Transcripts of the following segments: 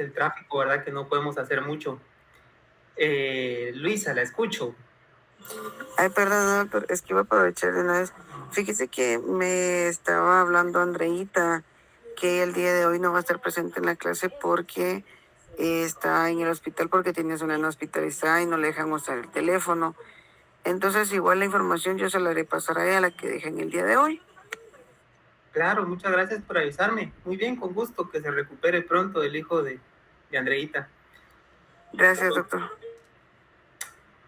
el tráfico, ¿verdad? Que no podemos hacer mucho. Luisa, la escucho. Ay, perdón, pero es que iba a aprovechar de una vez. Fíjese que me estaba hablando Andreita que el día de hoy no va a estar presente en la clase porque está en el hospital porque tiene una nena hospitalizada y no le dejan usar el teléfono. Entonces, igual la información yo se la haré pasar a ella, la que dejen el día de hoy. Claro, muchas gracias por avisarme. Muy bien, con gusto, que se recupere pronto el hijo de Andreita. Gracias, doctor.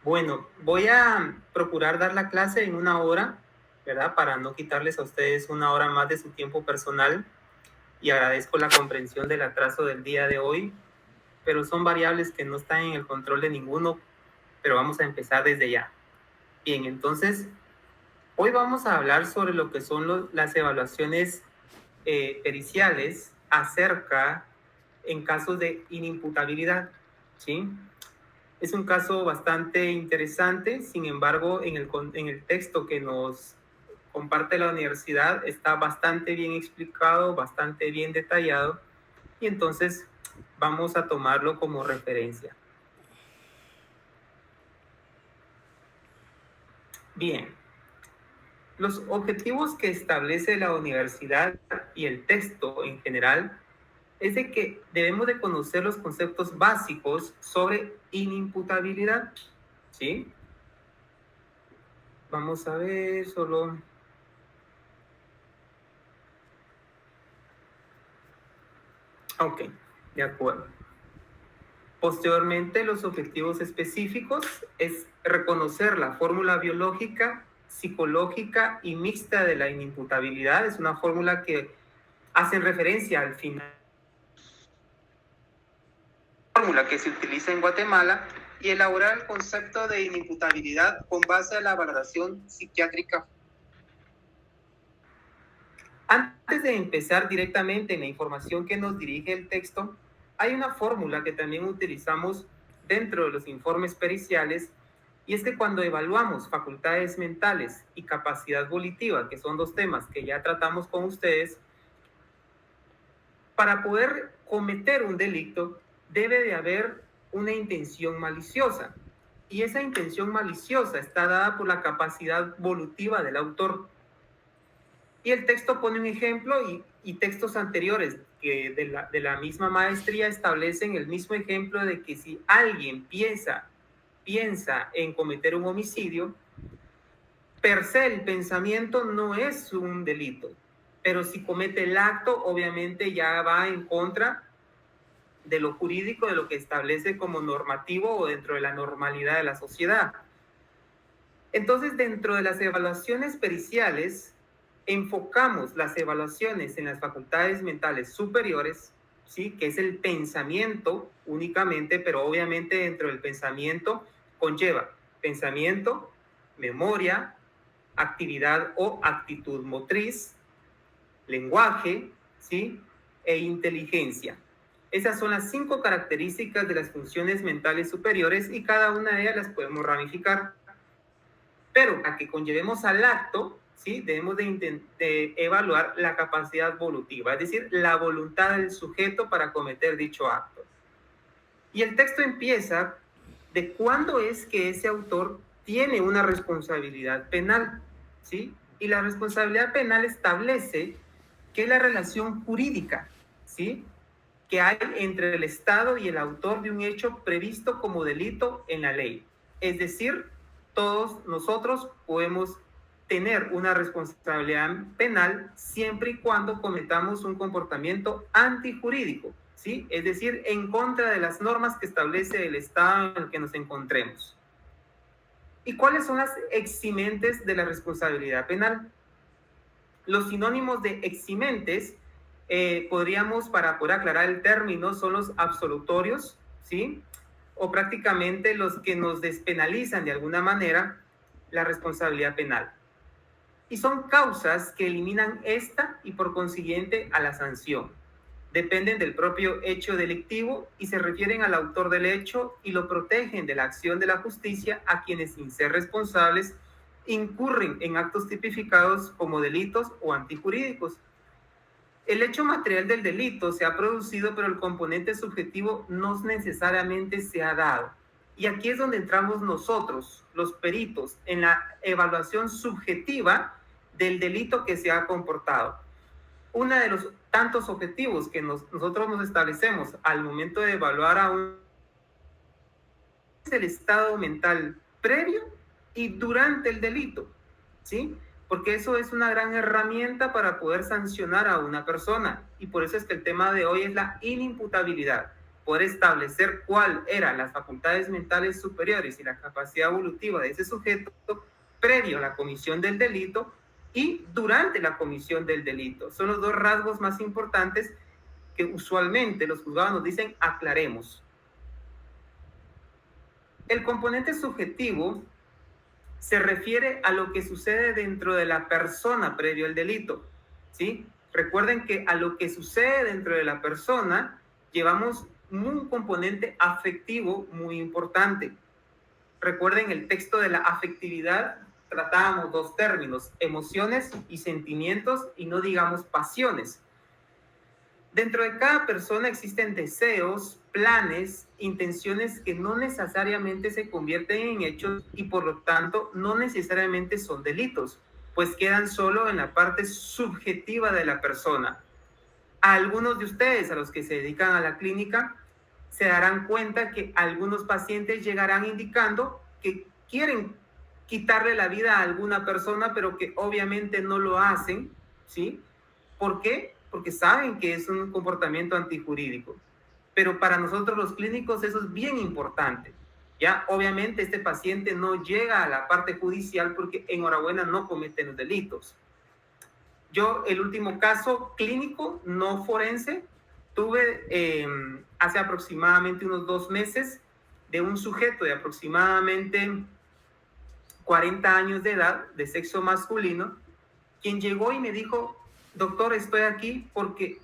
Bueno, voy a procurar dar la clase en 1 hora, ¿verdad? Para no quitarles a ustedes 1 hora más de su tiempo personal. Y agradezco la comprensión del atraso del día de hoy, pero son variables que no están en el control de ninguno, pero vamos a empezar desde ya. Bien, entonces, hoy vamos a hablar sobre lo que son las evaluaciones periciales acerca en casos de inimputabilidad, ¿sí? Es un caso bastante interesante, sin embargo, en el texto que nos comparte la universidad está bastante bien explicado, bastante bien detallado, y entonces vamos a tomarlo como referencia. Bien, los objetivos que establece la universidad y el texto en general es de que debemos de conocer los conceptos básicos sobre inimputabilidad, ¿sí? Vamos a ver solo... Ok, de acuerdo. Posteriormente, los objetivos específicos es reconocer la fórmula biológica, psicológica y mixta de la inimputabilidad. Es una fórmula que hace referencia al final. Fórmula que se utiliza en Guatemala y elaborar el concepto de inimputabilidad con base a la valoración psiquiátrica. Antes de empezar directamente en la información que nos dirige el texto, hay una fórmula que también utilizamos dentro de los informes periciales, y es que cuando evaluamos facultades mentales y capacidad volitiva, que son dos temas que ya tratamos con ustedes, para poder cometer un delito debe de haber una intención maliciosa, y esa intención maliciosa está dada por la capacidad volitiva del autor. Y el texto pone un ejemplo y textos anteriores que de la misma maestría establecen el mismo ejemplo de que si alguien piensa en cometer un homicidio, per se el pensamiento no es un delito, pero si comete el acto, obviamente ya va en contra de lo jurídico, de lo que establece como normativo o dentro de la normalidad de la sociedad. Entonces, dentro de las evaluaciones periciales, enfocamos las evaluaciones en las facultades mentales superiores, ¿sí? Que es el pensamiento únicamente, pero obviamente dentro del pensamiento conlleva pensamiento, memoria, actividad o actitud motriz, lenguaje, ¿sí? E inteligencia. Esas son las 5 características de las funciones mentales superiores y cada una de ellas las podemos ramificar. Pero a que conllevemos al acto, ¿sí? Debemos de evaluar la capacidad volitiva, es decir, la voluntad del sujeto para cometer dicho acto. Y el texto empieza de cuándo es que ese autor tiene una responsabilidad penal, ¿sí? Y la responsabilidad penal establece que es la relación jurídica, ¿sí? Que hay entre el Estado y el autor de un hecho previsto como delito en la ley. Es decir, todos nosotros podemos tener una responsabilidad penal siempre y cuando cometamos un comportamiento antijurídico, ¿sí? Es decir, en contra de las normas que establece el Estado en el que nos encontremos. ¿Y cuáles son las eximentes de la responsabilidad penal? Los sinónimos de eximentes podríamos, para poder aclarar el término, son los absolutorios, ¿sí? O prácticamente los que nos despenalizan de alguna manera la responsabilidad penal. Y son causas que eliminan esta y por consiguiente a la sanción. Dependen del propio hecho delictivo y se refieren al autor del hecho y lo protegen de la acción de la justicia a quienes, sin ser responsables, incurren en actos tipificados como delitos o antijurídicos. El hecho material del delito se ha producido, pero el componente subjetivo no necesariamente se ha dado. Y aquí es donde entramos nosotros, los peritos, en la evaluación subjetiva del delito que se ha comportado. Uno de los tantos objetivos que nosotros nos establecemos al momento de evaluar a un es el estado mental previo y durante el delito, ¿sí? Porque eso es una gran herramienta para poder sancionar a una persona. Y por eso es que el tema de hoy es la inimputabilidad. Poder establecer cuál eran las facultades mentales superiores y la capacidad evolutiva de ese sujeto previo a la comisión del delito y durante la comisión del delito. Son los dos rasgos más importantes que usualmente los juzgados nos dicen aclaremos. El componente subjetivo se refiere a lo que sucede dentro de la persona previo al delito, ¿sí? Recuerden que a lo que sucede dentro de la persona llevamos un componente afectivo muy importante. Recuerden el texto de la afectividad, tratábamos dos términos, emociones y sentimientos, y no digamos pasiones. Dentro de cada persona existen deseos, planes, intenciones que no necesariamente se convierten en hechos y por lo tanto no necesariamente son delitos, pues quedan solo en la parte subjetiva de la persona. A algunos de ustedes, a los que se dedican a la clínica, se darán cuenta que algunos pacientes llegarán indicando que quieren quitarle la vida a alguna persona, pero que obviamente no lo hacen, ¿sí? ¿Por qué? Porque saben que es un comportamiento antijurídico. Pero para nosotros los clínicos eso es bien importante. Ya, obviamente este paciente no llega a la parte judicial porque enhorabuena no cometen los delitos. Yo el último caso clínico, no forense, tuve hace aproximadamente unos 2 meses de un sujeto de aproximadamente 40 años de edad, de sexo masculino, quien llegó y me dijo, doctor, estoy aquí porque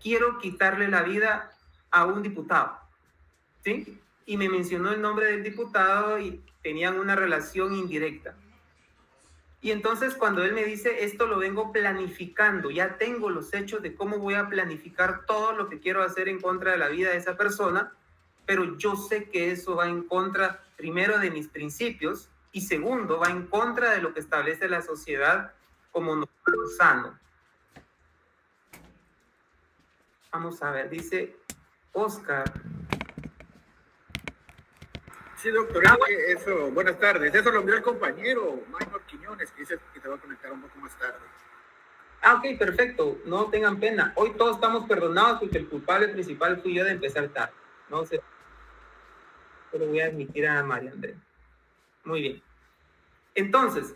quiero quitarle la vida a un diputado, ¿sí? Y me mencionó el nombre del diputado y tenían una relación indirecta. Y entonces cuando él me dice, esto lo vengo planificando, ya tengo los hechos de cómo voy a planificar todo lo que quiero hacer en contra de la vida de esa persona, pero yo sé que eso va en contra, primero, de mis principios y segundo, va en contra de lo que establece la sociedad como normal sano. Vamos a ver, dice Oscar. Sí, doctor, eso, buenas tardes. Eso lo envió el compañero Maynor Quiñones, que dice que te va a conectar un poco más tarde. Ok, perfecto. No tengan pena. Hoy todos estamos perdonados porque el culpable principal fui yo de empezar tarde. No sé. Pero voy a admitir a María Andrea. Muy bien. Entonces,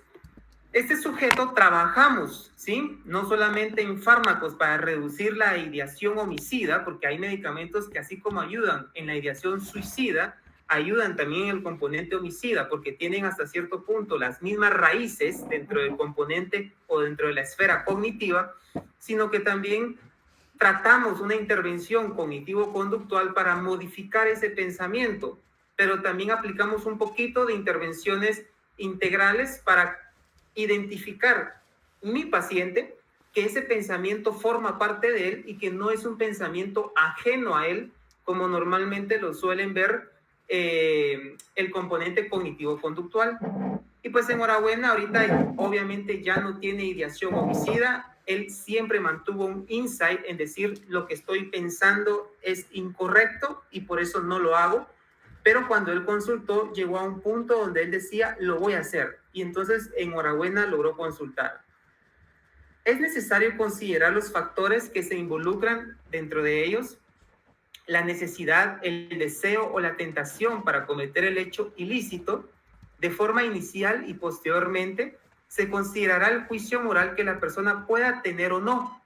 este sujeto trabajamos, ¿sí? No solamente en fármacos para reducir la ideación homicida, porque hay medicamentos que así como ayudan en la ideación suicida, ayudan también en el componente homicida, porque tienen hasta cierto punto las mismas raíces dentro del componente o dentro de la esfera cognitiva, sino que también tratamos una intervención cognitivo-conductual para modificar ese pensamiento, pero también aplicamos un poquito de intervenciones integrales para identificar mi paciente que ese pensamiento forma parte de él y que no es un pensamiento ajeno a él, como normalmente lo suelen ver el componente cognitivo-conductual. Y pues enhorabuena, ahorita obviamente ya no tiene ideación homicida, él siempre mantuvo un insight en decir lo que estoy pensando es incorrecto y por eso no lo hago, pero cuando él consultó llegó a un punto donde él decía lo voy a hacer y entonces enhorabuena logró consultar. Es necesario considerar los factores que se involucran dentro de ellos, la necesidad, el deseo o la tentación para cometer el hecho ilícito de forma inicial y posteriormente se considerará el juicio moral que la persona pueda tener o no,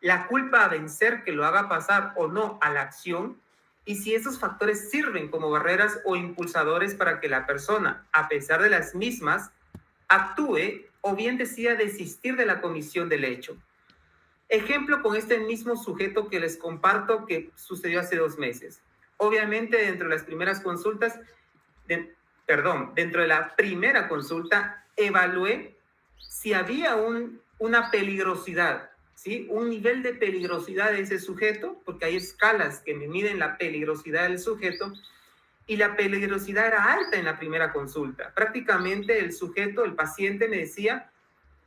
la culpa a vencer que lo haga pasar o no a la acción y si esos factores sirven como barreras o impulsadores para que la persona, a pesar de las mismas, actúe o bien decida desistir de la comisión del hecho. Ejemplo con este mismo sujeto que les comparto que sucedió hace 2 meses. Obviamente dentro de las primeras consultas, dentro de la primera consulta evalué si había una peligrosidad, ¿sí? Un nivel de peligrosidad de ese sujeto, porque hay escalas que me miden la peligrosidad del sujeto, y la peligrosidad era alta en la primera consulta. Prácticamente el sujeto, el paciente me decía,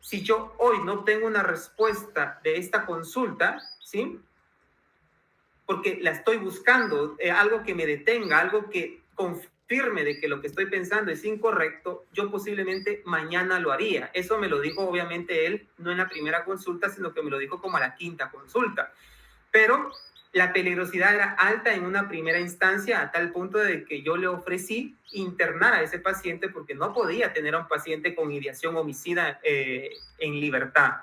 si yo hoy no tengo una respuesta de esta consulta, ¿sí? Porque la estoy buscando, algo que me detenga, algo que confirme de que lo que estoy pensando es incorrecto, yo posiblemente mañana lo haría. Eso me lo dijo obviamente él, no en la primera consulta, sino que me lo dijo como a la quinta consulta. Pero la peligrosidad era alta en una primera instancia a tal punto de que yo le ofrecí internar a ese paciente porque no podía tener a un paciente con ideación homicida en libertad.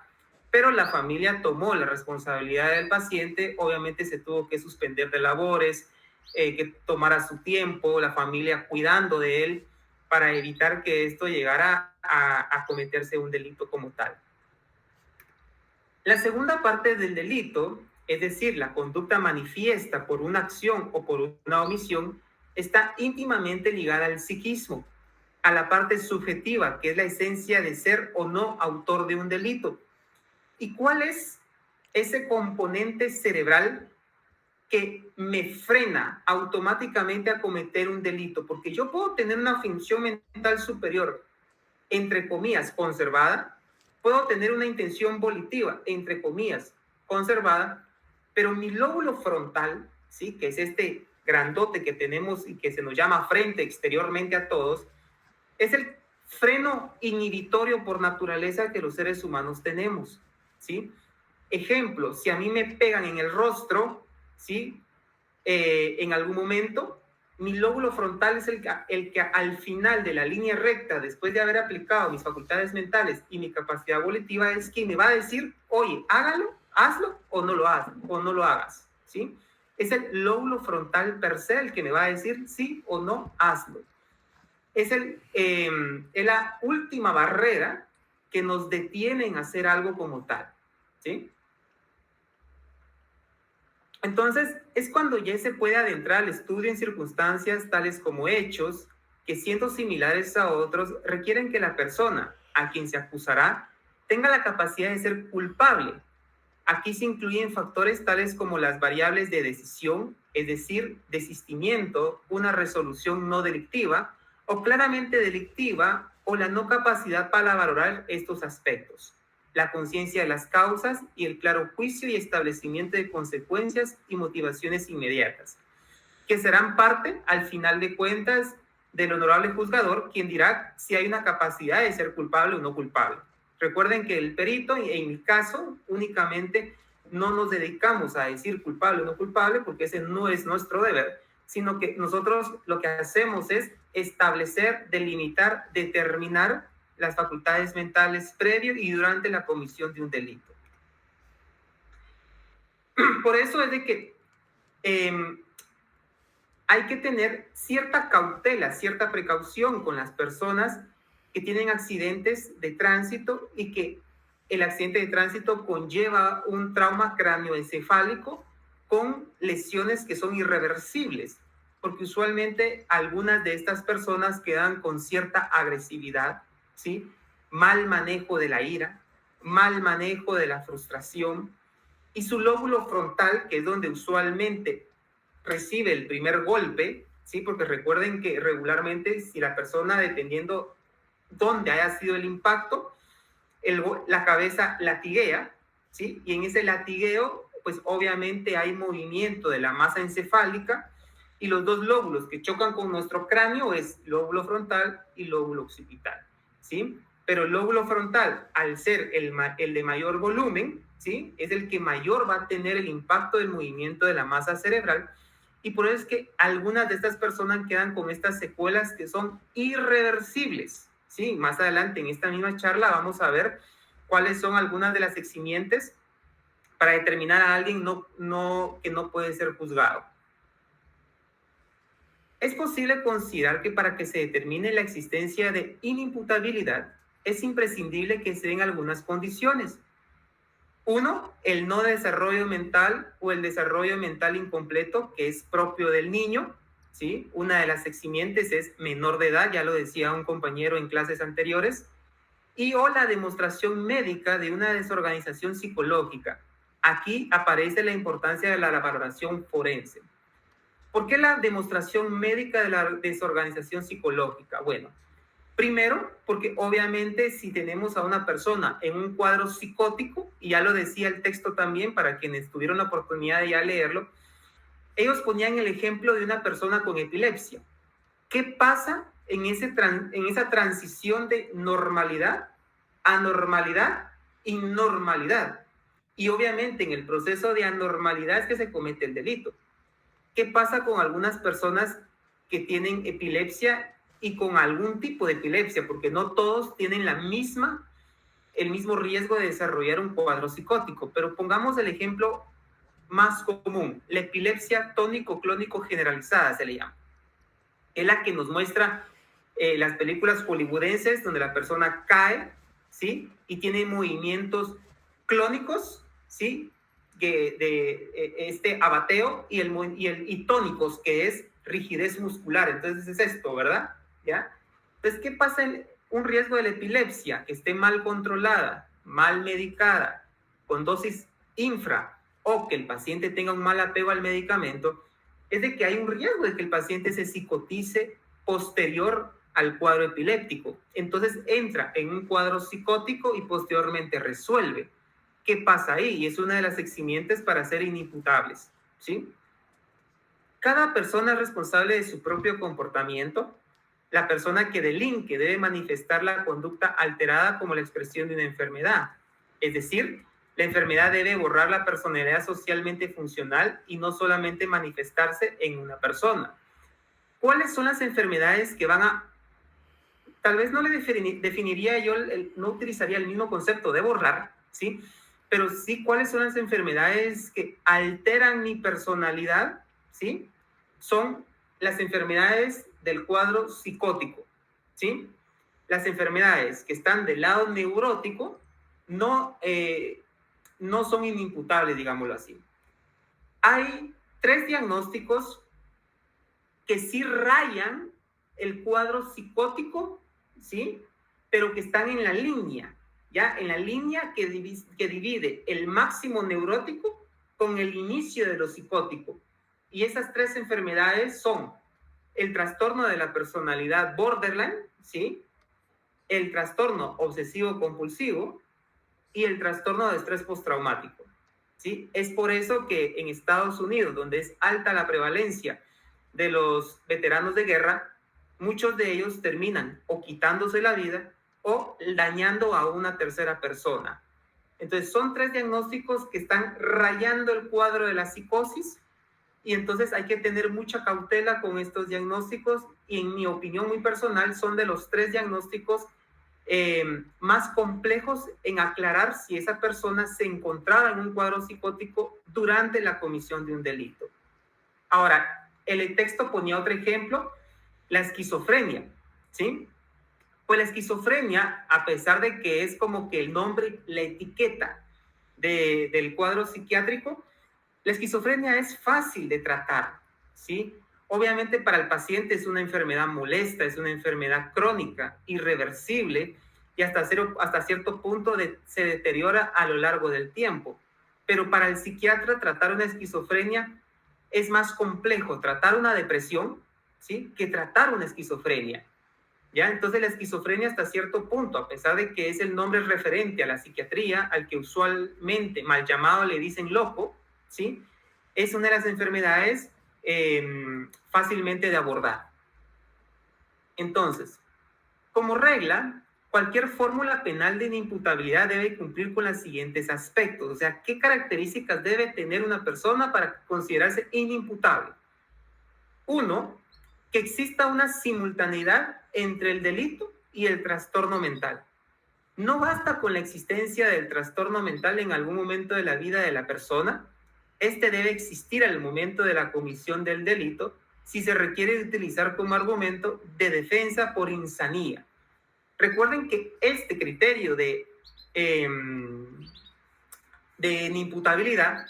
Pero la familia tomó la responsabilidad del paciente, obviamente se tuvo que suspender de labores, que tomara su tiempo, la familia cuidando de él para evitar que esto llegara a cometerse un delito como tal. La segunda parte del delito, es decir, la conducta manifiesta por una acción o por una omisión, está íntimamente ligada al psiquismo, a la parte subjetiva, que es la esencia de ser o no autor de un delito. ¿Y cuál es ese componente cerebral que me frena automáticamente a cometer un delito? Porque yo puedo tener una función mental superior, entre comillas, conservada, puedo tener una intención volitiva, entre comillas, conservada, pero mi lóbulo frontal, ¿sí? Que es este grandote que tenemos y que se nos llama frente exteriormente a todos, es el freno inhibitorio por naturaleza que los seres humanos tenemos, ¿sí? Ejemplo, si a mí me pegan en el rostro, ¿sí? En algún momento, mi lóbulo frontal es el que al final de la línea recta, después de haber aplicado mis facultades mentales y mi capacidad volitiva, es quien me va a decir, oye, hágalo, hazlo o no lo hagas, o no lo hagas, ¿sí? Es el lóbulo frontal per se el que me va a decir sí o no, hazlo. Es la última barrera que nos detiene en hacer algo como tal, ¿sí? Entonces, es cuando ya se puede adentrar al estudio en circunstancias tales como hechos que, siendo similares a otros, requieren que la persona a quien se acusará tenga la capacidad de ser culpable. Aquí se incluyen factores tales como las variables de decisión, es decir, desistimiento, una resolución no delictiva o claramente delictiva, o la no capacidad para valorar estos aspectos, la conciencia de las causas y el claro juicio y establecimiento de consecuencias y motivaciones inmediatas, que serán parte, al final de cuentas, del honorable juzgador, quien dirá si hay una capacidad de ser culpable o no culpable. Recuerden que el perito, en mi caso, únicamente no nos dedicamos a decir culpable o no culpable, porque ese no es nuestro deber, sino que nosotros lo que hacemos es establecer, delimitar, determinar las facultades mentales previo y durante la comisión de un delito. Por eso es de que hay que tener cierta cautela, cierta precaución con las personas que tienen accidentes de tránsito y que el accidente de tránsito conlleva un trauma cráneoencefálico con lesiones que son irreversibles, porque usualmente algunas de estas personas quedan con cierta agresividad, ¿sí? Mal manejo de la ira, mal manejo de la frustración, y su lóbulo frontal, que es donde usualmente recibe el primer golpe, ¿sí? Porque recuerden que regularmente si la persona, dependiendo dónde haya sido el impacto, la cabeza latiguea, ¿sí? Y en ese latigueo, pues obviamente hay movimiento de la masa encefálica, y los dos lóbulos que chocan con nuestro cráneo es lóbulo frontal y lóbulo occipital, ¿sí? Pero el lóbulo frontal, al ser el de mayor volumen, ¿sí? Es el que mayor va a tener el impacto del movimiento de la masa cerebral, y por eso es que algunas de estas personas quedan con estas secuelas que son irreversibles, ¿sí? Más adelante en esta misma charla vamos a ver cuáles son algunas de las eximientes para determinar a alguien que no puede ser juzgado. Es posible considerar que para que se determine la existencia de inimputabilidad es imprescindible que se den algunas condiciones. Uno, el no desarrollo mental o el desarrollo mental incompleto, que es propio del niño, ¿sí? Una de las eximientes es menor de edad, ya lo decía un compañero en clases anteriores. y o la demostración médica de una desorganización psicológica. Aquí aparece la importancia de la valoración forense. ¿Por qué la demostración médica de la desorganización psicológica? Bueno, primero, porque obviamente si tenemos a una persona en un cuadro psicótico, y ya lo decía el texto también para quienes tuvieron la oportunidad de ya leerlo, ellos ponían el ejemplo de una persona con epilepsia. ¿Qué pasa en esa transición de normalidad, anormalidad y normalidad? Y obviamente en el proceso de anormalidad es que se comete el delito. ¿Qué pasa con algunas personas que tienen epilepsia y con algún tipo de epilepsia? Porque no todos tienen el mismo riesgo de desarrollar un cuadro psicótico. Pero pongamos el ejemplo más común, la epilepsia tónico-clónico generalizada se le llama. Es la que nos muestra las películas hollywoodenses donde la persona cae, ¿sí? Y tiene movimientos clónicos, ¿sí? Este abateo y tónicos, que es rigidez muscular. Entonces es esto, ¿verdad? ¿Ya? Entonces, ¿qué pasa en un riesgo de la epilepsia? Que esté mal controlada, mal medicada, con dosis infra, o que el paciente tenga un mal apego al medicamento, es de que hay un riesgo de que el paciente se psicotice posterior al cuadro epiléptico. Entonces entra en un cuadro psicótico y posteriormente resuelve. ¿Qué pasa ahí? Y es una de las eximientes para ser inimputables, ¿sí? Cada persona es responsable de su propio comportamiento. La persona que delinque debe manifestar la conducta alterada como la expresión de una enfermedad. Es decir, la enfermedad debe borrar la personalidad socialmente funcional y no solamente manifestarse en una persona. ¿Cuáles son las enfermedades que van a... Tal vez no le definiría yo, no utilizaría el mismo concepto de borrar, ¿sí? Pero sí, ¿cuáles son las enfermedades que alteran mi personalidad? ¿Sí? Son las enfermedades del cuadro psicótico, ¿sí? Las enfermedades que están del lado neurótico no son inimputables, digámoslo así. Hay 3 diagnósticos que sí rayan el cuadro psicótico, ¿sí? Pero que están en la línea, ¿ya? En la línea que divide el máximo neurótico con el inicio de lo psicótico. Y esas 3 enfermedades son el trastorno de la personalidad borderline, ¿sí? El trastorno obsesivo-compulsivo y el trastorno de estrés postraumático, ¿sí? Es por eso que en Estados Unidos, donde es alta la prevalencia de los veteranos de guerra, muchos de ellos terminan o quitándose la vida o dañando a una tercera persona. Entonces son 3 diagnósticos que están rayando el cuadro de la psicosis, y entonces hay que tener mucha cautela con estos diagnósticos, y en mi opinión muy personal son de los 3 diagnósticos más complejos en aclarar si esa persona se encontraba en un cuadro psicótico durante la comisión de un delito. Ahora, el texto ponía otro ejemplo, la esquizofrenia, ¿sí? Pues la esquizofrenia, a pesar de que es como que el nombre, la etiqueta del cuadro psiquiátrico, la esquizofrenia es fácil de tratar, ¿sí? Obviamente para el paciente es una enfermedad molesta, es una enfermedad crónica, irreversible, y hasta cierto punto se deteriora a lo largo del tiempo. Pero para el psiquiatra tratar una esquizofrenia es más complejo tratar una depresión, ¿sí? Que tratar una esquizofrenia, ¿ya? Entonces la esquizofrenia hasta cierto punto, a pesar de que es el nombre referente a la psiquiatría, al que usualmente mal llamado le dicen loco, ¿sí? Es una de las enfermedades fácilmente de abordar. Entonces, como regla, cualquier fórmula penal de inimputabilidad debe cumplir con los siguientes aspectos. O sea, ¿qué características debe tener una persona para considerarse inimputable? 1, que exista una simultaneidad entre el delito y el trastorno mental. No basta con la existencia del trastorno mental en algún momento de la vida de la persona. Este debe existir al momento de la comisión del delito si se requiere utilizar como argumento de defensa por insanía. Recuerden que este criterio de inimputabilidad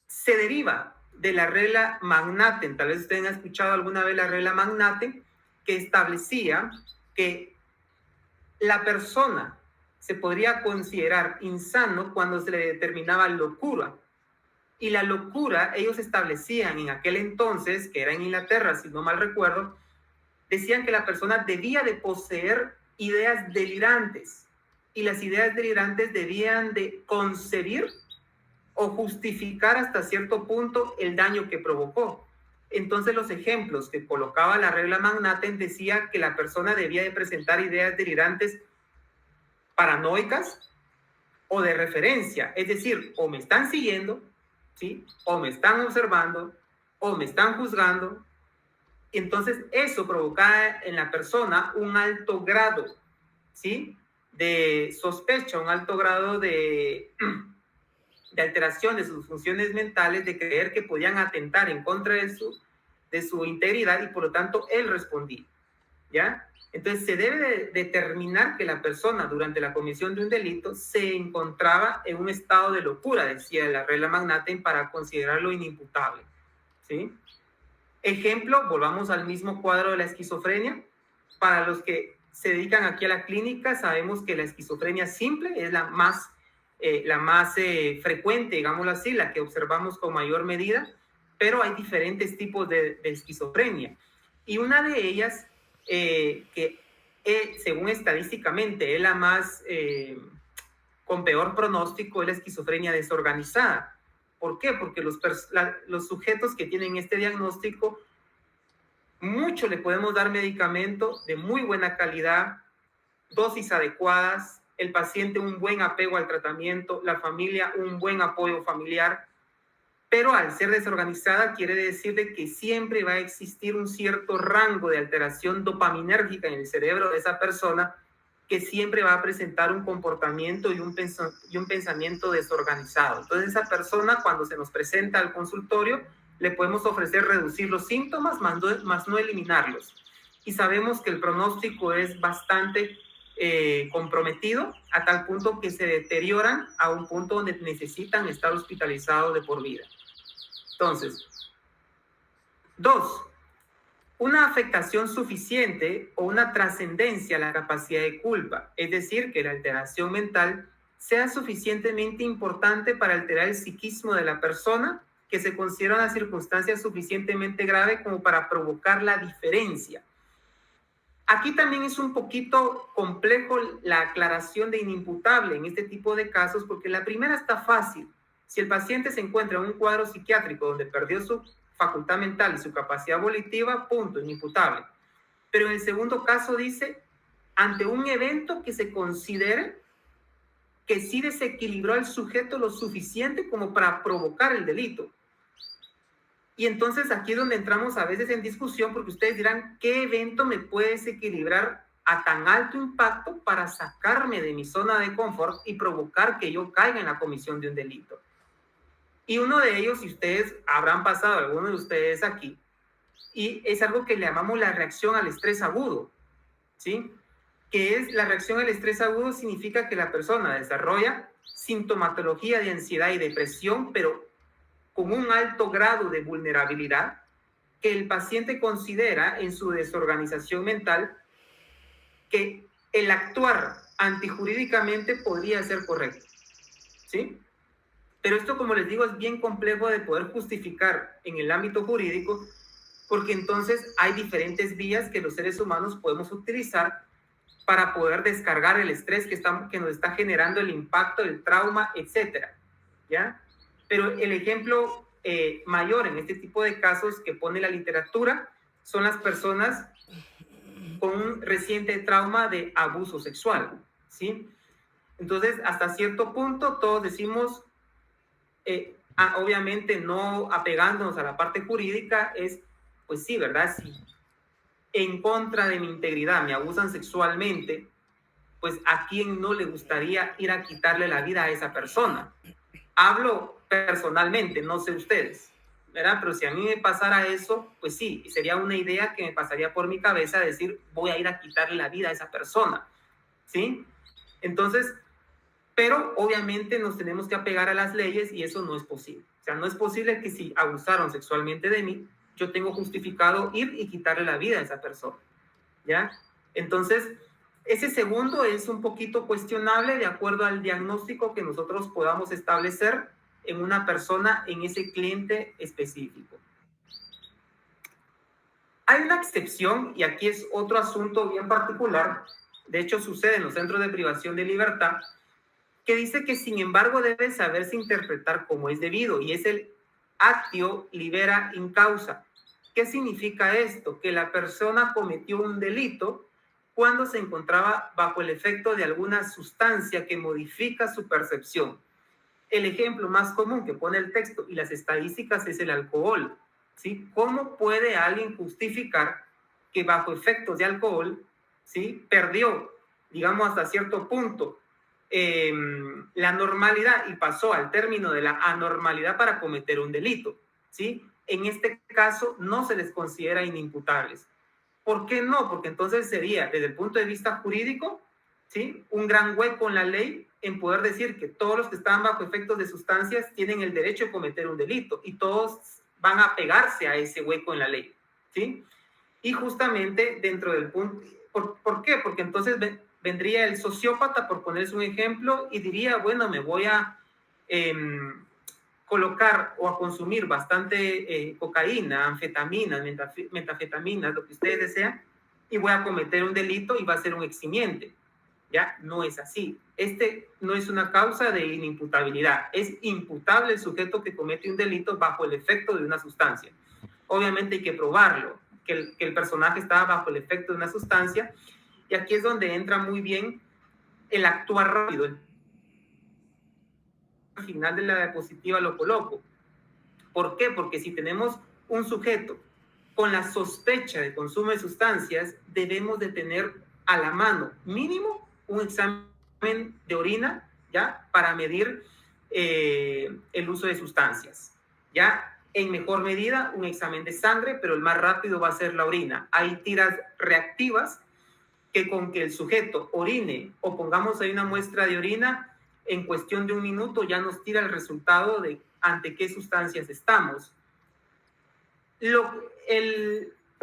se deriva de la regla Magnaten. Tal vez ustedes han escuchado alguna vez la regla Magnaten, que establecía que la persona se podría considerar insano cuando se le determinaba locura. Y la locura, ellos establecían en aquel entonces, que era en Inglaterra, si no mal recuerdo, decían que la persona debía de poseer ideas delirantes. Y las ideas delirantes debían de concebir o justificar hasta cierto punto el daño que provocó. Entonces los ejemplos que colocaba la regla Manhattan decía que la persona debía de presentar ideas delirantes paranoicas o de referencia, es decir, o me están siguiendo, ¿sí? O me están observando, o me están juzgando. Entonces eso provocaba en la persona un alto grado, ¿sí? De sospecha, un alto grado de alteración de sus funciones mentales, de creer que podían atentar en contra de su integridad y por lo tanto él respondía, ¿ya? Entonces se debe determinar que la persona durante la comisión de un delito se encontraba en un estado de locura, decía la regla Manhattan, para considerarlo inimputable, ¿sí? Ejemplo, volvamos al mismo cuadro de la esquizofrenia. Para los que se dedican aquí a la clínica, sabemos que la esquizofrenia simple es la más frecuente, digámoslo así, la que observamos con mayor medida, pero hay diferentes tipos de esquizofrenia. Y una de ellas, que según estadísticamente es la más con peor pronóstico, es la esquizofrenia desorganizada. ¿Por qué? Porque los sujetos que tienen este diagnóstico, mucho le podemos dar medicamento de muy buena calidad, dosis adecuadas, el paciente un buen apego al tratamiento, la familia un buen apoyo familiar, pero al ser desorganizada quiere decir de que siempre va a existir un cierto rango de alteración dopaminérgica en el cerebro de esa persona, que siempre va a presentar un comportamiento y un pensamiento desorganizado. Entonces esa persona, cuando se nos presenta al consultorio, le podemos ofrecer reducir los síntomas, más no eliminarlos. Y sabemos que el pronóstico es bastante comprometido, a tal punto que se deterioran a un punto donde necesitan estar hospitalizados de por vida. Entonces, 2. Una afectación suficiente o una trascendencia a la capacidad de culpa, es decir, que la alteración mental sea suficientemente importante para alterar el psiquismo de la persona, que se considera una circunstancia suficientemente grave como para provocar la diferencia. Aquí también es un poquito complejo la aclaración de inimputable en este tipo de casos, porque la primera está fácil. Si el paciente se encuentra en un cuadro psiquiátrico donde perdió su facultad mental y su capacidad volitiva, punto, inimputable. Pero en el segundo caso dice, ante un evento que se considere que sí desequilibró al sujeto lo suficiente como para provocar el delito. Y entonces aquí es donde entramos a veces en discusión, porque ustedes dirán, ¿qué evento me puede desequilibrar a tan alto impacto para sacarme de mi zona de confort y provocar que yo caiga en la comisión de un delito? Y uno de ellos, si ustedes habrán pasado, algunos de ustedes aquí, y es algo que le llamamos la reacción al estrés agudo, ¿sí? Que es la reacción al estrés agudo, significa que la persona desarrolla sintomatología de ansiedad y depresión, pero con un alto grado de vulnerabilidad, que el paciente considera en su desorganización mental que el actuar antijurídicamente podría ser correcto, ¿sí? Pero esto, como les digo, es bien complejo de poder justificar en el ámbito jurídico, porque entonces hay diferentes vías que los seres humanos podemos utilizar para poder descargar el estrés que nos está generando el impacto, el trauma, etcétera, ¿ya? Pero el ejemplo mayor en este tipo de casos que pone la literatura son las personas con un reciente trauma de abuso sexual, ¿sí? Entonces, hasta cierto punto, todos decimos, obviamente no apegándonos a la parte jurídica, es, pues sí, ¿verdad? Si en contra de mi integridad me abusan sexualmente, pues a quién no le gustaría ir a quitarle la vida a esa persona. Hablo personalmente, no sé ustedes, ¿verdad? Pero si a mí me pasara eso, pues sí, sería una idea que me pasaría por mi cabeza, decir, voy a ir a quitarle la vida a esa persona, ¿sí? Entonces, pero obviamente nos tenemos que apegar a las leyes y eso no es posible. O sea, no es posible que si abusaron sexualmente de mí, yo tengo justificado ir y quitarle la vida a esa persona, ¿ya? Entonces, Ese segundo es un poquito cuestionable de acuerdo al diagnóstico que nosotros podamos establecer en una persona, en ese cliente específico. Hay una excepción, y aquí es otro asunto bien particular, de hecho sucede en los centros de privación de libertad, que dice que sin embargo debe saberse interpretar como es debido, y es el actio libera in causa. ¿Qué significa esto? Que la persona cometió un delito cuando se encontraba bajo el efecto de alguna sustancia que modifica su percepción. El ejemplo más común que pone el texto y las estadísticas es el alcohol, ¿sí? ¿Cómo puede alguien justificar que bajo efectos de alcohol, ¿sí?, perdió, digamos, hasta cierto punto la normalidad y pasó al término de la anormalidad para cometer un delito, ¿sí? En este caso no se les considera inimputables. ¿Por qué no? Porque entonces sería, desde el punto de vista jurídico, ¿sí?, un gran hueco en la ley en poder decir que todos los que están bajo efectos de sustancias tienen el derecho de cometer un delito y todos van a pegarse a ese hueco en la ley, ¿sí? Y justamente dentro del punto, ¿por qué? Porque entonces vendría el sociópata, por ponerles un ejemplo, y diría, bueno, me voy a colocar o a consumir bastante cocaína, anfetaminas, metafetaminas, lo que ustedes desean, y voy a cometer un delito y va a ser un eximiente. Ya no es así. Este no es una causa de inimputabilidad. Es imputable el sujeto que comete un delito bajo el efecto de una sustancia. Obviamente hay que probarlo, que el personaje estaba bajo el efecto de una sustancia, y aquí es donde entra muy bien el actuar rápido. Al final de la diapositiva lo coloco. ¿Por qué? Porque si tenemos un sujeto con la sospecha de consumo de sustancias, debemos de tener a la mano mínimo un examen de orina, ¿ya?, para medir el uso de sustancias. Ya, en mejor medida, un examen de sangre, pero el más rápido va a ser la orina. Hay tiras reactivas que con que el sujeto orine o pongamos ahí una muestra de orina, en cuestión de un minuto ya nos tira el resultado de ante qué sustancias estamos.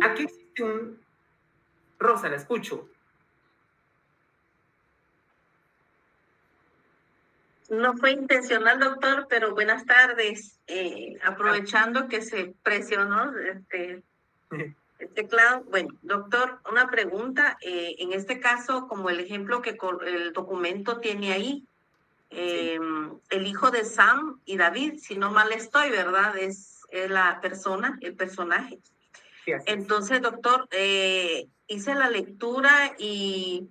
Aquí existe un... Rosa, la escucho. No fue intencional, doctor, pero buenas tardes. Aprovechando que se presionó el teclado. Bueno, doctor, una pregunta. En este caso, como el ejemplo que el documento tiene ahí, Sí. el hijo de Sam y David, si no mal estoy, ¿verdad? Es la persona, el personaje. Sí, así es. Entonces, doctor, hice la lectura y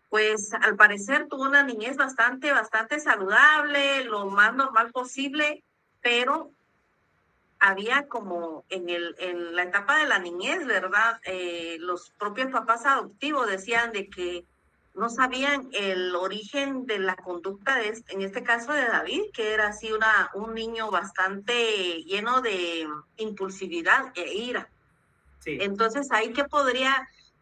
pues al parecer tuvo una niñez bastante saludable, lo más normal posible, pero había como en la etapa de la niñez, ¿verdad? Los propios papás adoptivos decían de que no sabían el origen de la conducta en este caso de David, que era así un niño bastante lleno de impulsividad e ira. Sí. Entonces,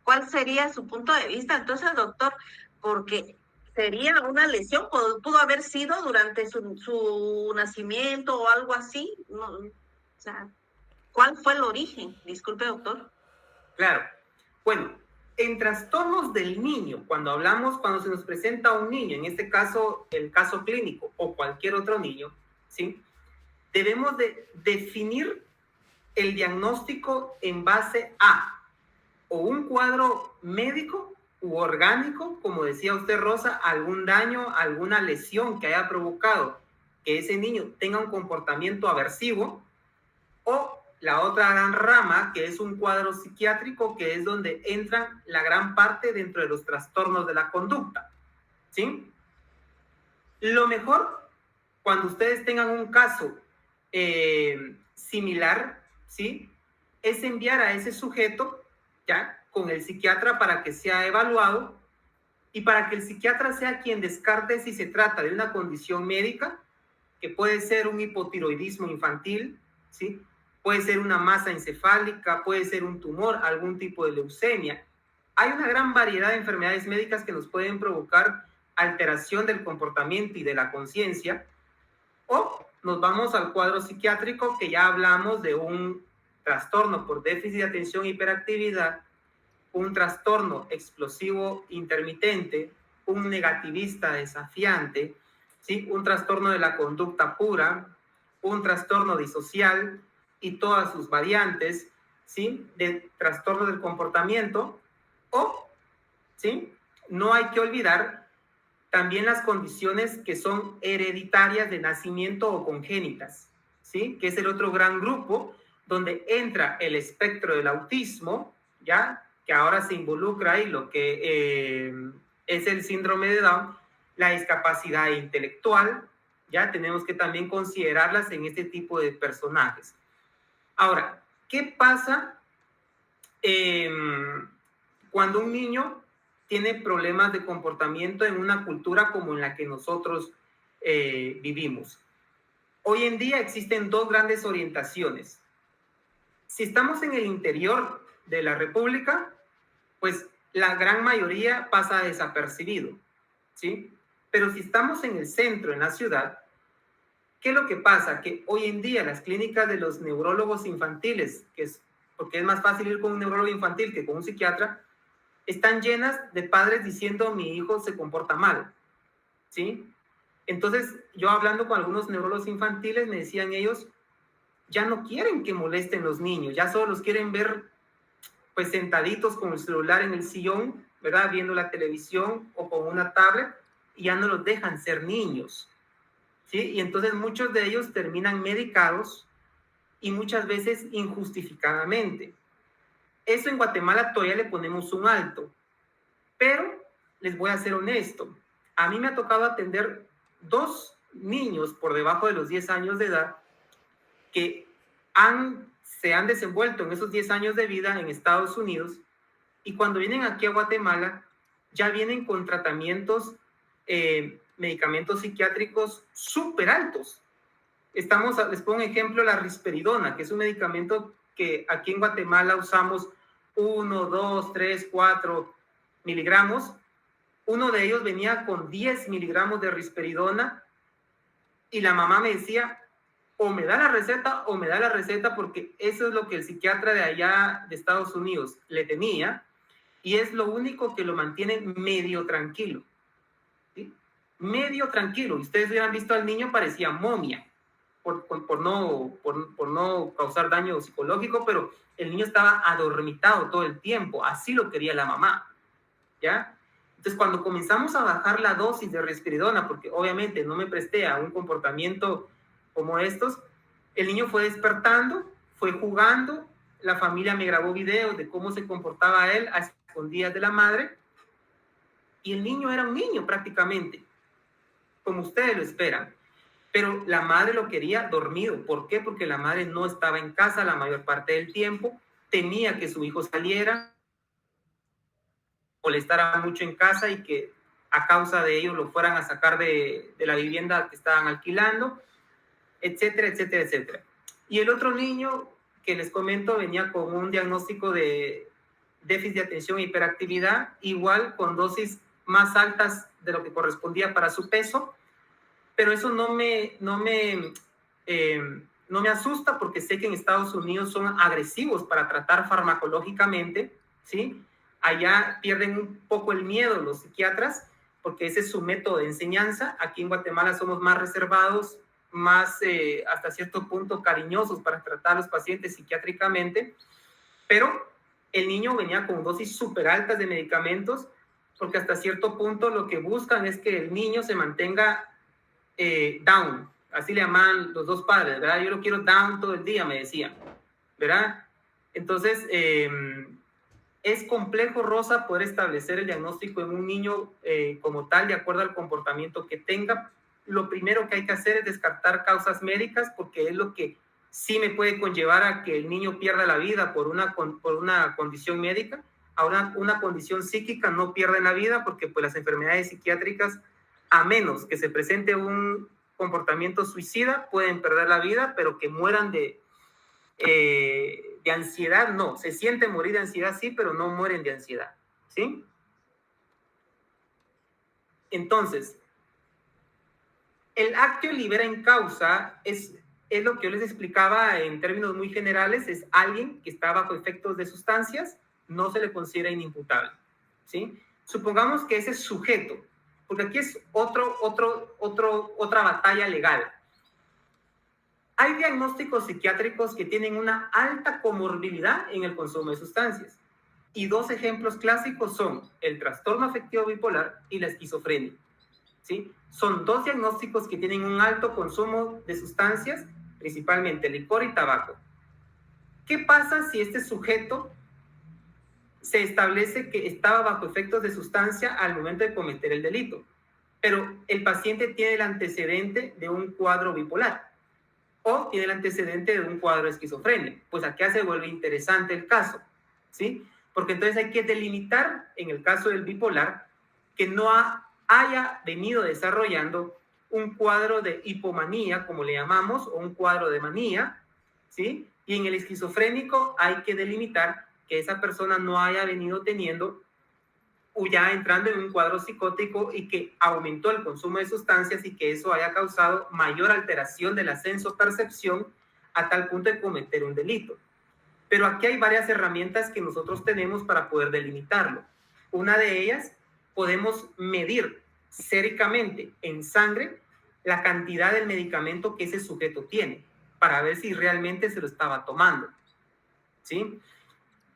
¿cuál sería su punto de vista? Entonces, doctor, porque sería una lesión, pudo haber sido durante su nacimiento o algo así, no, o sea, ¿cuál fue el origen? Disculpe, doctor. Claro. Bueno, en trastornos del niño, cuando se nos presenta un niño, en este caso, el caso clínico o cualquier otro niño, ¿sí?, debemos de definir el diagnóstico en base a o un cuadro médico u orgánico, como decía usted, Rosa, algún daño, alguna lesión que haya provocado que ese niño tenga un comportamiento aversivo, o la otra gran rama, que es un cuadro psiquiátrico, que es donde entran la gran parte dentro de los trastornos de la conducta, ¿sí? Lo mejor, cuando ustedes tengan un caso similar, ¿sí?, es enviar a ese sujeto, ¿ya?, con el psiquiatra para que sea evaluado y para que el psiquiatra sea quien descarte si se trata de una condición médica, que puede ser un hipotiroidismo infantil, ¿sí?, puede ser una masa encefálica, puede ser un tumor, algún tipo de leucemia. Hay una gran variedad de enfermedades médicas que nos pueden provocar alteración del comportamiento y de la conciencia, o nos vamos al cuadro psiquiátrico, que ya hablamos de un trastorno por déficit de atención e hiperactividad, un trastorno explosivo intermitente, un negativista desafiante, ¿sí? Un trastorno de la conducta pura, un trastorno disocial y todas sus variantes, ¿sí? De trastorno del comportamiento, o, ¿sí? No hay que olvidar también las condiciones que son hereditarias de nacimiento o congénitas, ¿sí? Que es el otro gran grupo donde entra el espectro del autismo, ¿ya? Que ahora se involucra ahí lo que es el síndrome de Down, la discapacidad intelectual, ¿ya? Tenemos que también considerarlas en este tipo de personajes. Ahora, ¿qué pasa cuando un niño tiene problemas de comportamiento en una cultura como en la que nosotros vivimos? Hoy en día existen dos grandes orientaciones. Si estamos en el interior de la República, pues la gran mayoría pasa desapercibido, ¿sí? Pero si estamos en el centro, en la ciudad, ¿qué es lo que pasa? Que hoy en día las clínicas de los neurólogos infantiles, porque es más fácil ir con un neurólogo infantil que con un psiquiatra, están llenas de padres diciendo mi hijo se comporta mal, ¿sí? Entonces, yo hablando con algunos neurólogos infantiles, me decían ellos, ya no quieren que molesten los niños, ya solo los quieren ver pues sentaditos con el celular en el sillón, ¿verdad? Viendo la televisión o con una tablet, y ya no los dejan ser niños, ¿sí? Y entonces muchos de ellos terminan medicados y muchas veces injustificadamente. Eso en Guatemala todavía le ponemos un alto, pero les voy a ser honesto, a mí me ha tocado atender 2 niños por debajo de los 10 años de edad que se han desenvuelto en esos 10 años de vida en Estados Unidos, y cuando vienen aquí a Guatemala ya vienen con tratamientos, medicamentos psiquiátricos súper altos. Les pongo un ejemplo, la risperidona, que es un medicamento que aquí en Guatemala usamos 1, 2, 3, 4 miligramos. Uno de ellos venía con 10 miligramos de risperidona y la mamá me decía, o me da la receta porque eso es lo que el psiquiatra de allá de Estados Unidos le tenía y es lo único que lo mantiene medio tranquilo, ¿sí? Medio tranquilo. Ustedes hubieran visto al niño, parecía momia, por no causar daño psicológico, pero el niño estaba adormitado todo el tiempo, así lo quería la mamá, ¿ya? Entonces, cuando comenzamos a bajar la dosis de risperidona, porque obviamente no me presté a un comportamiento como estos, el niño fue despertando, fue jugando, la familia me grabó videos de cómo se comportaba él a escondidas de la madre, y el niño era un niño prácticamente, como ustedes lo esperan. Pero la madre lo quería dormido. ¿Por qué? Porque la madre no estaba en casa la mayor parte del tiempo, temía que su hijo saliera, molestara mucho en casa y que a causa de ello lo fueran a sacar de la vivienda que estaban alquilando, etcétera, etcétera, etcétera. Y el otro niño que les comento venía con un diagnóstico de déficit de atención e hiperactividad, igual con dosis más altas de lo que correspondía para su peso, pero eso no me asusta porque sé que en Estados Unidos son agresivos para tratar farmacológicamente, ¿sí? Allá pierden un poco el miedo los psiquiatras porque ese es su método de enseñanza. Aquí en Guatemala somos más reservados, más hasta cierto punto cariñosos para tratar a los pacientes psiquiátricamente, pero el niño venía con dosis súper altas de medicamentos porque hasta cierto punto lo que buscan es que el niño se mantenga down, así le llaman los dos padres, ¿verdad? Yo lo quiero down todo el día, me decían, ¿verdad? Entonces, es complejo, Rosa, poder establecer el diagnóstico en un niño como tal, de acuerdo al comportamiento que tenga. Lo primero que hay que hacer es descartar causas médicas, porque es lo que sí me puede conllevar a que el niño pierda la vida por una condición médica. Ahora, una condición psíquica no pierde la vida, porque pues las enfermedades psiquiátricas, a menos que se presente un comportamiento suicida, pueden perder la vida, pero que mueran de ansiedad, no. Se siente morir de ansiedad, sí, pero no mueren de ansiedad, ¿sí? Entonces, el actio libera en causa es lo que yo les explicaba en términos muy generales, es alguien que está bajo efectos de sustancias, no se le considera inimputable, ¿sí? Supongamos que ese sujeto, porque aquí es otra batalla legal. Hay diagnósticos psiquiátricos que tienen una alta comorbilidad en el consumo de sustancias. Y dos ejemplos clásicos son el trastorno afectivo bipolar y la esquizofrenia, ¿sí? Son dos diagnósticos que tienen un alto consumo de sustancias, principalmente licor y tabaco. ¿Qué pasa si este sujeto se establece que estaba bajo efectos de sustancia al momento de cometer el delito, pero el paciente tiene el antecedente de un cuadro bipolar o tiene el antecedente de un cuadro de esquizofrenia? Pues aquí se vuelve interesante el caso, ¿sí? Porque entonces hay que delimitar, en el caso del bipolar, que no haya venido desarrollando un cuadro de hipomanía, como le llamamos, o un cuadro de manía, ¿sí? Y en el esquizofrénico hay que delimitar que esa persona no haya venido teniendo o ya entrando en un cuadro psicótico y que aumentó el consumo de sustancias y que eso haya causado mayor alteración de la sensopercepción a tal punto de cometer un delito. Pero aquí hay varias herramientas que nosotros tenemos para poder delimitarlo. Una de ellas, podemos medir séricamente en sangre la cantidad del medicamento que ese sujeto tiene para ver si realmente se lo estaba tomando, ¿sí?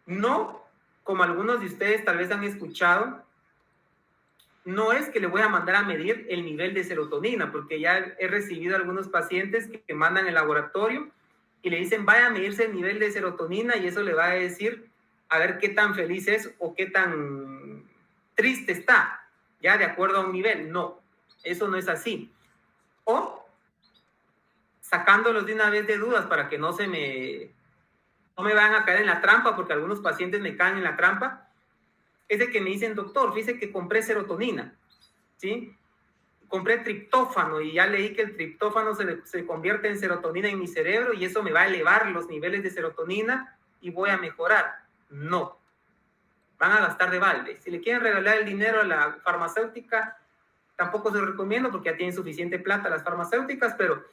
No, como algunos de ustedes tal vez han escuchado, no es que le voy a mandar a medir el nivel de serotonina, porque ya he recibido algunos pacientes que mandan el laboratorio y le dicen, vaya a medirse el nivel de serotonina y eso le va a decir a ver qué tan feliz es o qué tan triste está, ya de acuerdo a un nivel. No, eso no es así. O sacándolos de una vez de dudas para que no me van a caer en la trampa, porque algunos pacientes me caen en la trampa, es de que me dicen, doctor, fíjese que compré serotonina, ¿sí? Compré triptófano y ya leí que el triptófano se convierte en serotonina en mi cerebro y eso me va a elevar los niveles de serotonina y voy a mejorar. No, van a gastar de balde. Si le quieren regalar el dinero a la farmacéutica, tampoco se lo recomiendo porque ya tienen suficiente plata las farmacéuticas, pero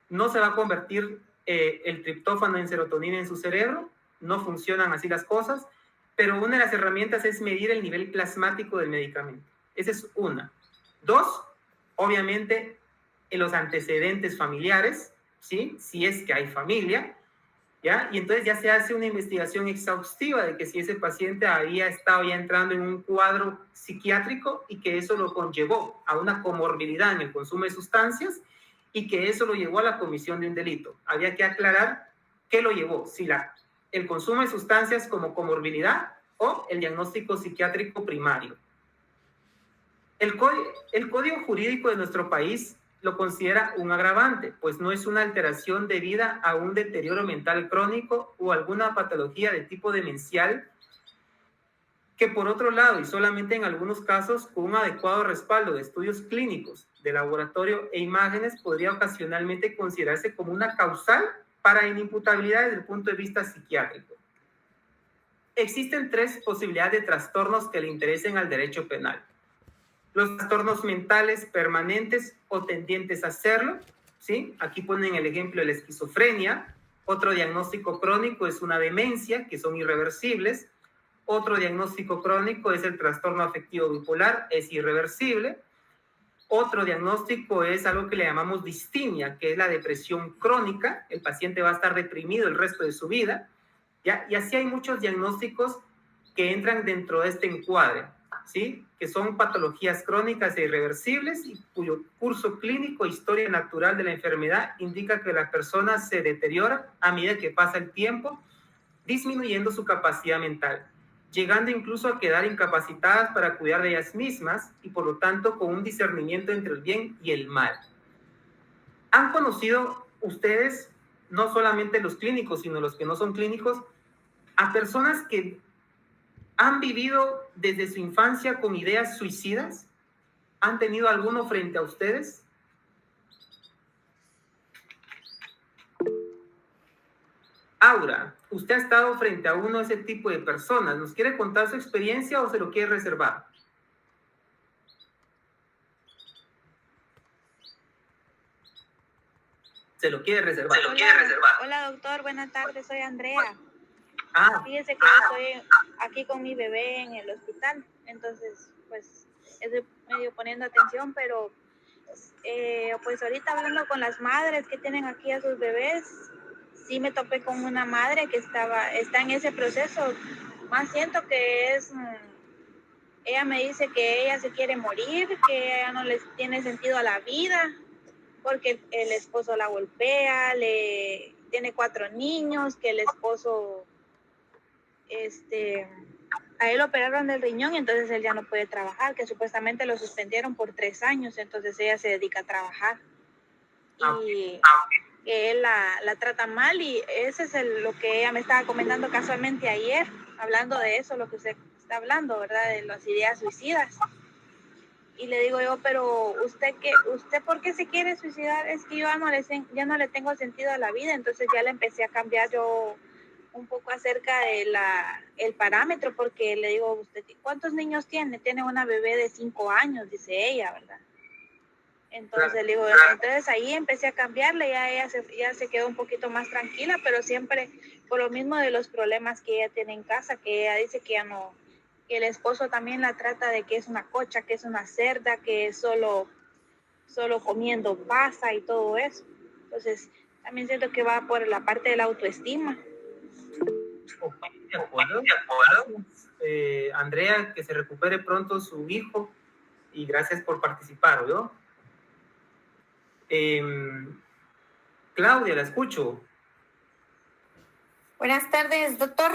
no se va a convertir el triptófano en serotonina en su cerebro, no funcionan así las cosas, pero una de las herramientas es medir el nivel plasmático del medicamento. Esa es una. Dos, obviamente, en los antecedentes familiares, ¿sí? Si es que hay familia, ¿ya? Y entonces ya se hace una investigación exhaustiva de que si ese paciente había estado ya entrando en un cuadro psiquiátrico y que eso lo conllevó a una comorbilidad en el consumo de sustancias y que eso lo llevó a la comisión de un delito. Había que aclarar qué lo llevó, si el consumo de sustancias como comorbilidad o el diagnóstico psiquiátrico primario. El Código Jurídico de nuestro país lo considera un agravante, pues no es una alteración debida a un deterioro mental crónico o alguna patología de tipo demencial que, por otro lado, y solamente en algunos casos, con un adecuado respaldo de estudios clínicos de laboratorio e imágenes, podría ocasionalmente considerarse como una causal para inimputabilidad desde el punto de vista psiquiátrico. Existen tres posibilidades de trastornos que le interesen al derecho penal. Los trastornos mentales permanentes o tendientes a hacerlo, ¿sí? Aquí ponen el ejemplo de la esquizofrenia. Otro diagnóstico crónico es una demencia, que son irreversibles. Otro diagnóstico crónico es el trastorno afectivo bipolar, es irreversible. Otro diagnóstico es algo que le llamamos distimia, que es la depresión crónica. El paciente va a estar deprimido el resto de su vida, ¿ya? Y así hay muchos diagnósticos que entran dentro de este encuadre, ¿sí? Que son patologías crónicas e irreversibles y cuyo curso clínico e historia natural de la enfermedad indica que la persona se deteriora a medida que pasa el tiempo, disminuyendo su capacidad mental, llegando incluso a quedar incapacitadas para cuidar de ellas mismas y por lo tanto con un discernimiento entre el bien y el mal. ¿Han conocido ustedes, no solamente los clínicos, sino los que no son clínicos, a personas que han vivido desde su infancia con ideas suicidas? ¿Han tenido alguno frente a ustedes? Aura, usted ha estado frente a uno de ese tipo de personas. ¿Nos quiere contar su experiencia o se lo quiere reservar? Se lo quiere reservar. Hola, doctor, buenas tardes, soy Andrea. Fíjese que yo estoy aquí con mi bebé en el hospital, entonces pues estoy medio poniendo atención, pero pues ahorita hablando con las madres que tienen aquí a sus bebés, sí me topé con una madre que está en ese proceso. Más siento que ella me dice que ella se quiere morir, que ella no les tiene sentido a la vida, porque el esposo la golpea, tiene 4 niños, que el esposo, a él lo operaron del riñón, entonces él ya no puede trabajar, que supuestamente lo suspendieron por 3 años, entonces ella se dedica a trabajar. Y que él la trata mal, y ese es lo que ella me estaba comentando casualmente ayer, hablando de eso, lo que usted está hablando, ¿verdad? De las ideas suicidas. Y le digo yo, pero ¿usted por qué se quiere suicidar? Es que yo ya no le tengo sentido a la vida, entonces ya le empecé a cambiar yo un poco acerca de el parámetro, porque le digo, ¿usted cuántos niños tiene? Tiene una bebé de 5 años, dice ella, ¿verdad? Entonces le digo, entonces ahí empecé a cambiarle, ella se quedó un poquito más tranquila, pero siempre por lo mismo de los problemas que ella tiene en casa, que ella dice que ya no, que el esposo también la trata de que es una cocha, que es una cerda, que es solo comiendo pasa y todo eso. Entonces también siento que va por la parte de la autoestima. Ok, de acuerdo. Andrea, que se recupere pronto su hijo y gracias por participar, ¿no? Claudia, la escucho. Buenas tardes, doctor.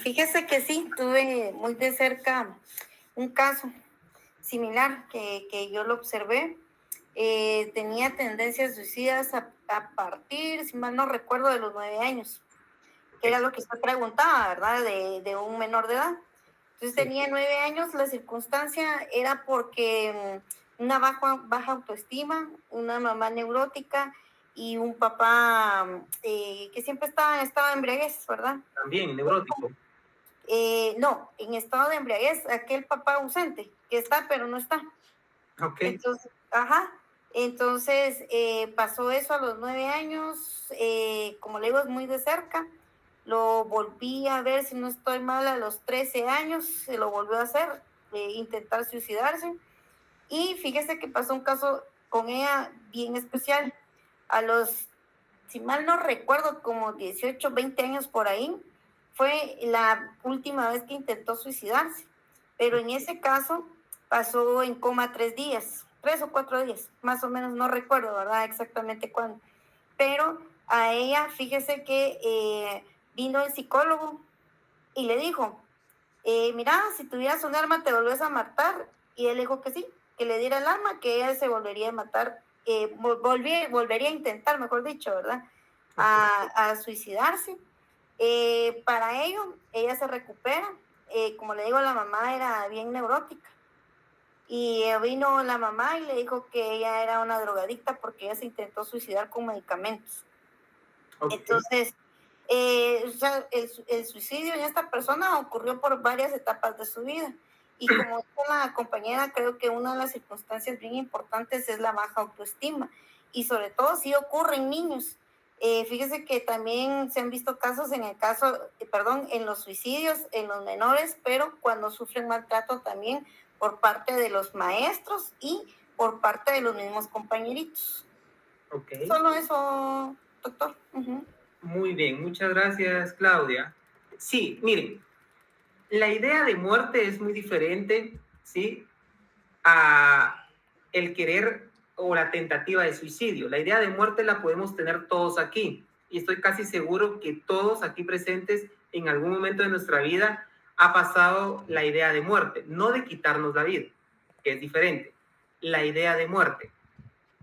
Fíjese que sí, tuve muy de cerca un caso similar que yo lo observé. Tenía tendencias suicidas a partir, si mal no recuerdo, de los 9 años, que era lo que usted preguntaba, ¿verdad? De un menor de edad. Entonces tenía 9 años, la circunstancia era porque una baja autoestima, una mamá neurótica y un papá que siempre estaba en estado de embriaguez, ¿verdad? También, neurótico. No, en estado de embriaguez, aquel papá ausente, que está pero no está. Ok. Entonces pasó eso a los 9 años, como le digo, es muy de cerca. Lo volví a ver, si no estoy mal, a los 13 años, se lo volvió a hacer, intentar suicidarse. Y fíjese que pasó un caso con ella bien especial. A los, si mal no recuerdo, como 18, 20 años por ahí, fue la última vez que intentó suicidarse. Pero en ese caso pasó en coma 3 días, 3 o 4 días, más o menos, no recuerdo, ¿verdad? Exactamente cuándo. Pero a ella, fíjese que vino el psicólogo y le dijo, mira, si tuvieras un arma te volvés a matar. Y él dijo que sí, que le diera el arma, que ella se volvería a matar, volvería a intentar, mejor dicho, ¿verdad? A suicidarse. Para ello, ella se recupera. Como le digo, la mamá era bien neurótica. Y vino la mamá y le dijo que ella era una drogadicta porque ella se intentó suicidar con medicamentos. Okay. Entonces, el suicidio en esta persona ocurrió por varias etapas de su vida. Y como dijo la compañera, creo que una de las circunstancias bien importantes es la baja autoestima. Y sobre todo si ocurre en niños. Fíjese que también se han visto casos en los suicidios, en los menores, pero cuando sufren maltrato también por parte de los maestros y por parte de los mismos compañeritos. Okay. Solo eso, doctor. Uh-huh. Muy bien, muchas gracias, Claudia. Sí, miren, la idea de muerte es muy diferente, ¿sí? A el querer o la tentativa de suicidio. La idea de muerte la podemos tener todos aquí. Y estoy casi seguro que todos aquí presentes en algún momento de nuestra vida ha pasado la idea de muerte, no de quitarnos la vida, que es diferente. La idea de muerte,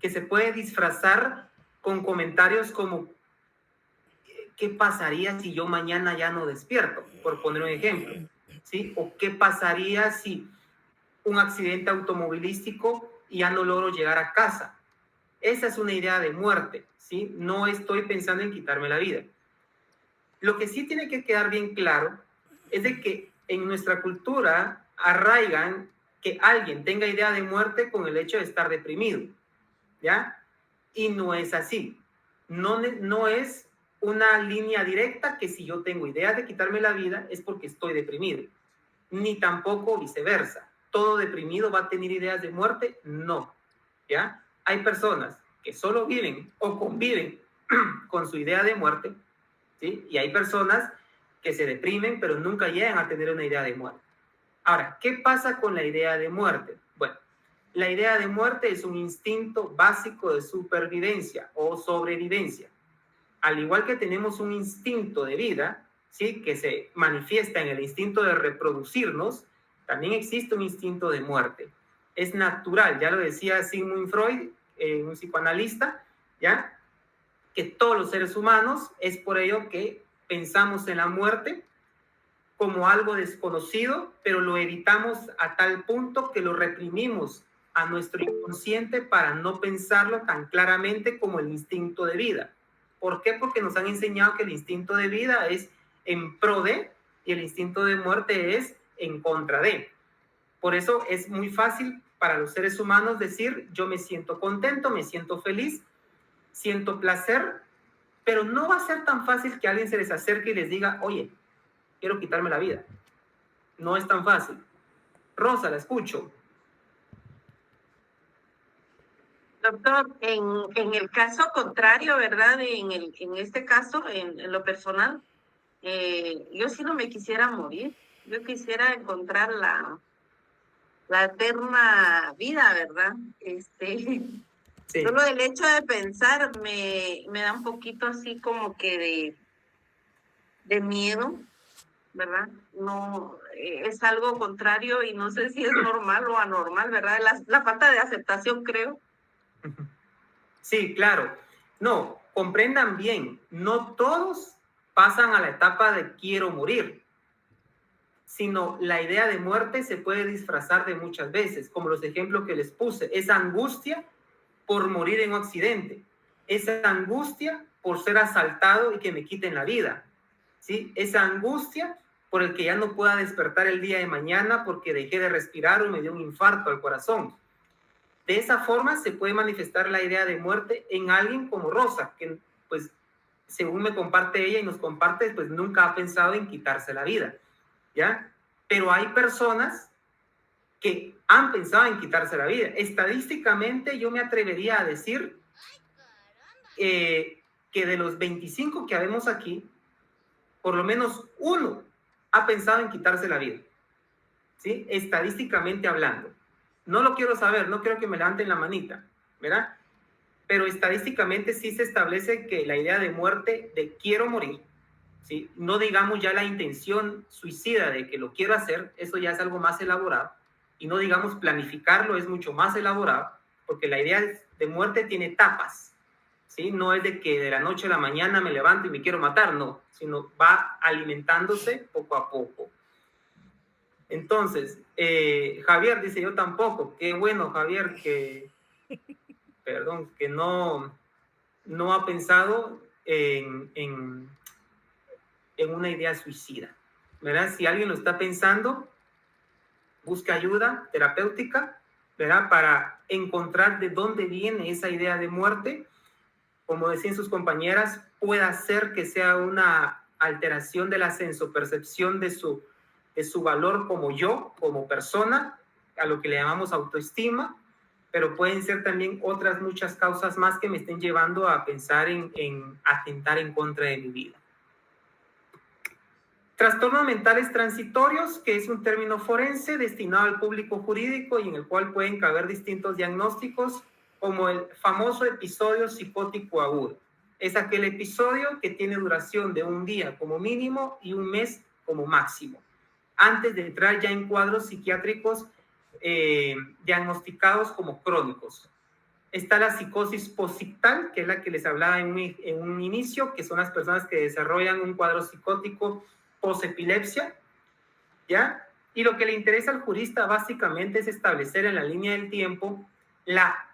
que se puede disfrazar con comentarios como ¿qué pasaría si yo mañana ya no despierto? Por poner un ejemplo, ¿sí? O ¿qué pasaría si un accidente automovilístico y ya no logro llegar a casa? Esa es una idea de muerte, ¿sí? No estoy pensando en quitarme la vida. Lo que sí tiene que quedar bien claro es de que en nuestra cultura arraigan que alguien tenga idea de muerte con el hecho de estar deprimido, ¿ya? Y no es así. No es una línea directa que si yo tengo ideas de quitarme la vida es porque estoy deprimido, ni tampoco viceversa. ¿Todo deprimido va a tener ideas de muerte? No, ¿ya? Hay personas que solo viven o conviven con su idea de muerte, ¿sí? Y hay personas que se deprimen pero nunca llegan a tener una idea de muerte. Ahora, ¿qué pasa con la idea de muerte? Bueno, la idea de muerte es un instinto básico de supervivencia o sobrevivencia. Al igual que tenemos un instinto de vida, ¿sí? Que se manifiesta en el instinto de reproducirnos, también existe un instinto de muerte. Es natural, ya lo decía Sigmund Freud, un psicoanalista, ¿ya? Que todos los seres humanos, es por ello que pensamos en la muerte como algo desconocido, pero lo evitamos a tal punto que lo reprimimos a nuestro inconsciente para no pensarlo tan claramente como el instinto de vida. ¿Por qué? Porque nos han enseñado que el instinto de vida es en pro de y el instinto de muerte es en contra de. Por eso es muy fácil para los seres humanos decir, yo me siento contento, me siento feliz, siento placer, pero no va a ser tan fácil que alguien se les acerque y les diga, oye, quiero quitarme la vida. No es tan fácil. Rosa, la escucho. Doctor, en el caso contrario, ¿verdad? En este caso, en lo personal, yo sí no me quisiera morir. Yo quisiera encontrar la eterna vida, ¿verdad? Sí. Solo el hecho de pensar me da un poquito así como que de miedo, ¿verdad? No, es algo contrario y no sé si es normal o anormal, ¿verdad? La falta de aceptación, creo. Sí, claro. No, comprendan bien, no todos pasan a la etapa de quiero morir, sino la idea de muerte se puede disfrazar de muchas veces, como los ejemplos que les puse, esa angustia por morir en un accidente, esa angustia por ser asaltado y que me quiten la vida, ¿sí? Esa angustia por el que ya no pueda despertar el día de mañana porque dejé de respirar o me dio un infarto al corazón. De esa forma se puede manifestar la idea de muerte en alguien como Rosa, que pues según me comparte ella y nos comparte, pues nunca ha pensado en quitarse la vida, ¿ya? Pero hay personas que han pensado en quitarse la vida. Estadísticamente yo me atrevería a decir que de los 25 que habemos aquí, por lo menos uno ha pensado en quitarse la vida, ¿sí? Estadísticamente hablando. No lo quiero saber, no quiero que me levanten la manita, ¿verdad? Pero estadísticamente sí se establece que la idea de muerte, de quiero morir, ¿sí? No digamos ya la intención suicida de que lo quiero hacer, eso ya es algo más elaborado, y no digamos planificarlo, es mucho más elaborado, porque la idea de muerte tiene etapas, ¿sí? No es de que de la noche a la mañana me levanto y me quiero matar, no, sino va alimentándose poco a poco. Entonces, Javier dice, yo tampoco. Qué bueno, Javier, que no ha pensado en una idea suicida, ¿verdad? Si alguien lo está pensando, busca ayuda terapéutica, ¿verdad? Para encontrar de dónde viene esa idea de muerte. Como decían sus compañeras, puede ser que sea una alteración de la sensopercepción de su valor como yo, como persona, a lo que le llamamos autoestima, pero pueden ser también otras muchas causas más que me estén llevando a pensar en atentar en contra de mi vida. Trastornos mentales transitorios, que es un término forense destinado al público jurídico y en el cual pueden caber distintos diagnósticos, como el famoso episodio psicótico agudo. Es aquel episodio que tiene duración de un día como mínimo y un mes como máximo, antes de entrar ya en cuadros psiquiátricos diagnosticados como crónicos. Está la psicosis posictal, que es la que les hablaba en un inicio, que son las personas que desarrollan un cuadro psicótico posepilepsia, ¿ya? Y lo que le interesa al jurista básicamente es establecer en la línea del tiempo la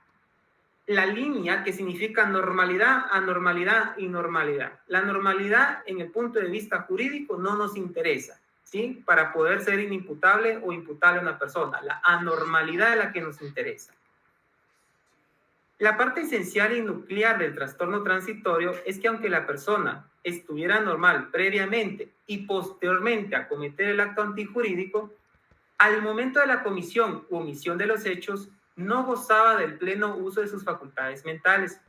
línea que significa normalidad, anormalidad y normalidad. La normalidad en el punto de vista jurídico no nos interesa, ¿sí? Para poder ser inimputable o imputable a una persona. La anormalidad es la que nos interesa. La parte esencial y nuclear del trastorno transitorio es que aunque la persona estuviera normal previamente y posteriormente a cometer el acto antijurídico, al momento de la comisión u omisión de los hechos, no gozaba del pleno uso de sus facultades mentales.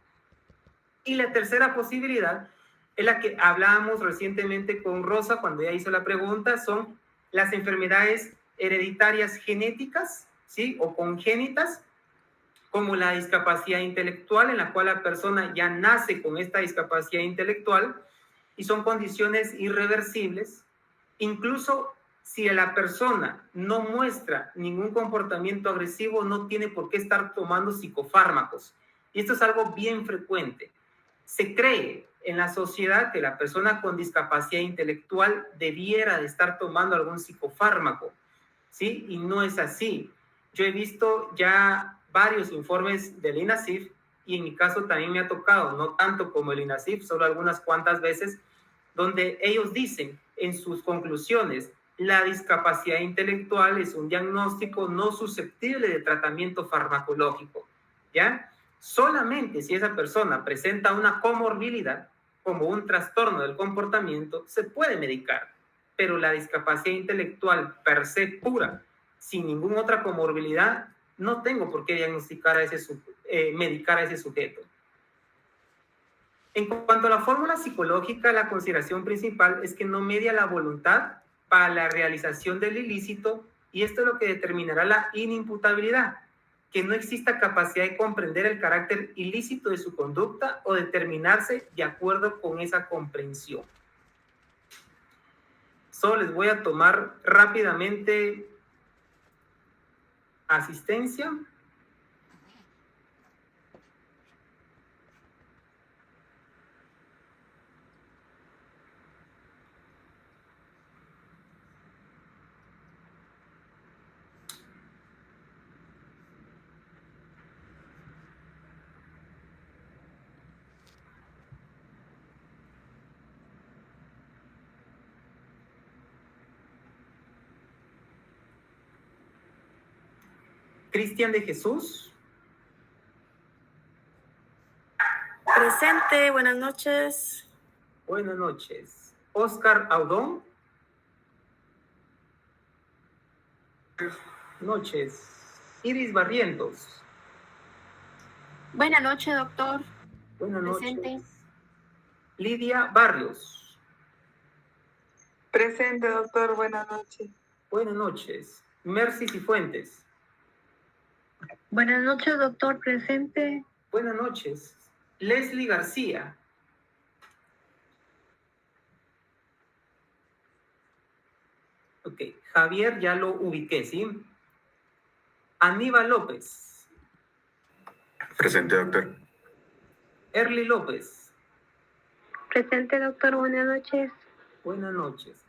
Y la tercera posibilidad es la que hablábamos recientemente con Rosa cuando ella hizo la pregunta, son las enfermedades hereditarias genéticas, ¿sí? O congénitas, como la discapacidad intelectual, en la cual la persona ya nace con esta discapacidad intelectual y son condiciones irreversibles. Incluso si la persona no muestra ningún comportamiento agresivo, no tiene por qué estar tomando psicofármacos. Y esto es algo bien frecuente. Se cree en la sociedad que la persona con discapacidad intelectual debiera de estar tomando algún psicofármaco, ¿sí? Y no es así. Yo he visto ya varios informes del INASIF y en mi caso también me ha tocado, no tanto como el INASIF, solo algunas cuantas veces, donde ellos dicen en sus conclusiones, la discapacidad intelectual es un diagnóstico no susceptible de tratamiento farmacológico, ¿ya? Solamente si esa persona presenta una comorbilidad, como un trastorno del comportamiento, se puede medicar, pero la discapacidad intelectual per se pura, sin ninguna otra comorbilidad, no tengo por qué diagnosticar a medicar a ese sujeto. En cuanto a la fórmula psicológica, la consideración principal es que no media la voluntad para la realización del ilícito y esto es lo que determinará la inimputabilidad, que no exista capacidad de comprender el carácter ilícito de su conducta o determinarse de acuerdo con esa comprensión. Solo les voy a tomar rápidamente asistencia. Cristian de Jesús. Presente, buenas noches. Buenas noches. Oscar Audón. Noches. Iris Barrientos. Buenas noches, doctor. Buenas Presente. noches. Lidia Barrios. Presente, doctor. Buenas noches. Buenas noches. Mercy Cifuentes. Buenas noches, doctor. Presente. Buenas noches. Leslie García. Ok. Javier ya lo ubiqué, ¿sí? Aníbal López. Presente, doctor. Erly López. Presente, doctor. Buenas noches. Buenas noches.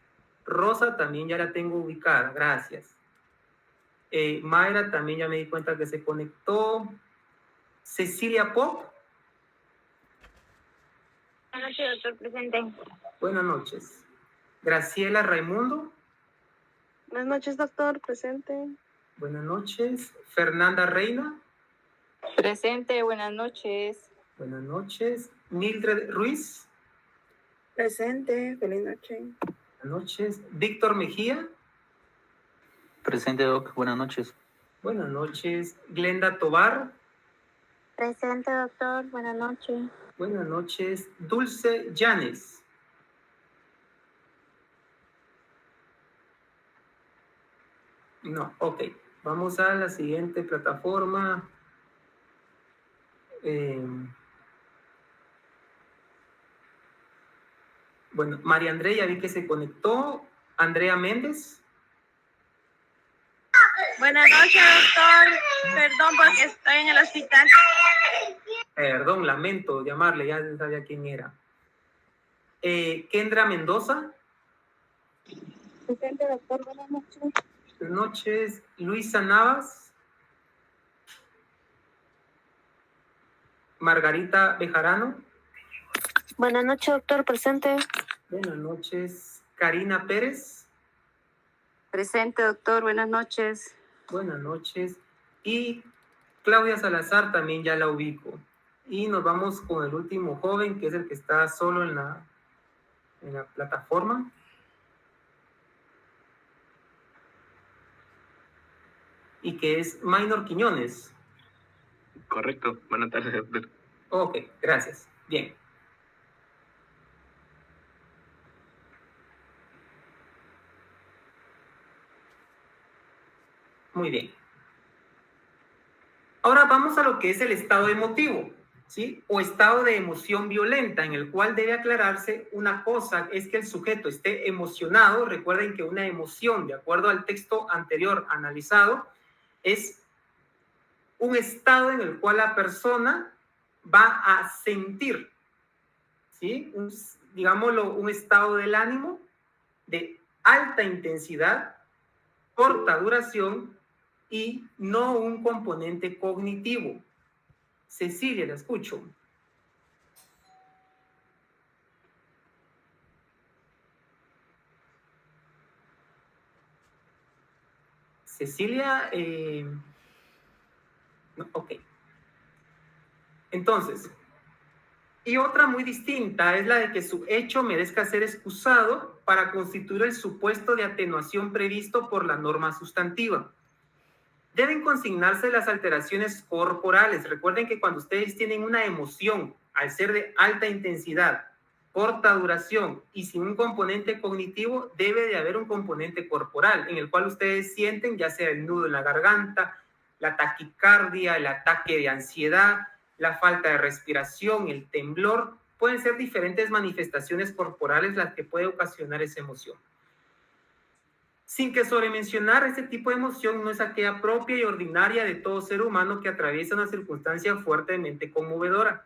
Rosa también ya la tengo ubicada, gracias. Mayra también ya me di cuenta que se conectó. Cecilia Pop. Buenas noches, doctor. Presente. Buenas noches. Graciela Raimundo. Buenas noches, doctor. Presente. Buenas noches. Fernanda Reina. Presente, buenas noches. Buenas noches. Mildred Ruiz. Presente, feliz noche. Buenas noches. Víctor Mejía. Presente, doc. Buenas noches. Buenas noches. Glenda Tobar. Presente, doctor. Buenas noches. Buenas noches. Dulce Llanes. No, ok. Vamos a la siguiente plataforma. Bueno, María Andrea, ya vi que se conectó. Andrea Méndez. Buenas noches, doctor. Perdón porque estoy en el hospital. Perdón, lamento llamarle, ya sabía quién era. Kendra Mendoza. Presente, doctor. Buenas noches. Buenas noches. Luisa Navas. Margarita Bejarano. Buenas noches, doctor. Presente. Buenas noches. Karina Pérez. Presente, doctor. Buenas noches. Buenas noches. Y Claudia Salazar también ya la ubico. Y nos vamos con el último joven, que es el que está solo en la plataforma. Y que es Maynor Quiñones. Correcto. Buenas tardes, doctor. Ok, gracias. Bien. Muy bien. Ahora vamos a lo que es el estado emotivo, ¿sí? O estado de emoción violenta, en el cual debe aclararse una cosa, es que el sujeto esté emocionado. Recuerden que una emoción, de acuerdo al texto anterior analizado, es un estado en el cual la persona va a sentir, ¿sí? Digámoslo, un estado del ánimo de alta intensidad, corta duración y no un componente cognitivo. Cecilia, la escucho. Cecilia, no, ok. Entonces, y otra muy distinta es la de que su hecho merezca ser excusado para constituir el supuesto de atenuación previsto por la norma sustantiva. Deben consignarse las alteraciones corporales. Recuerden que cuando ustedes tienen una emoción, al ser de alta intensidad, corta duración y sin un componente cognitivo, debe de haber un componente corporal en el cual ustedes sienten ya sea el nudo en la garganta, la taquicardia, el ataque de ansiedad, la falta de respiración, el temblor. Pueden ser diferentes manifestaciones corporales las que puede ocasionar esa emoción. Sin que sobremencionar, este tipo de emoción no es aquella propia y ordinaria de todo ser humano que atraviesa una circunstancia fuertemente conmovedora.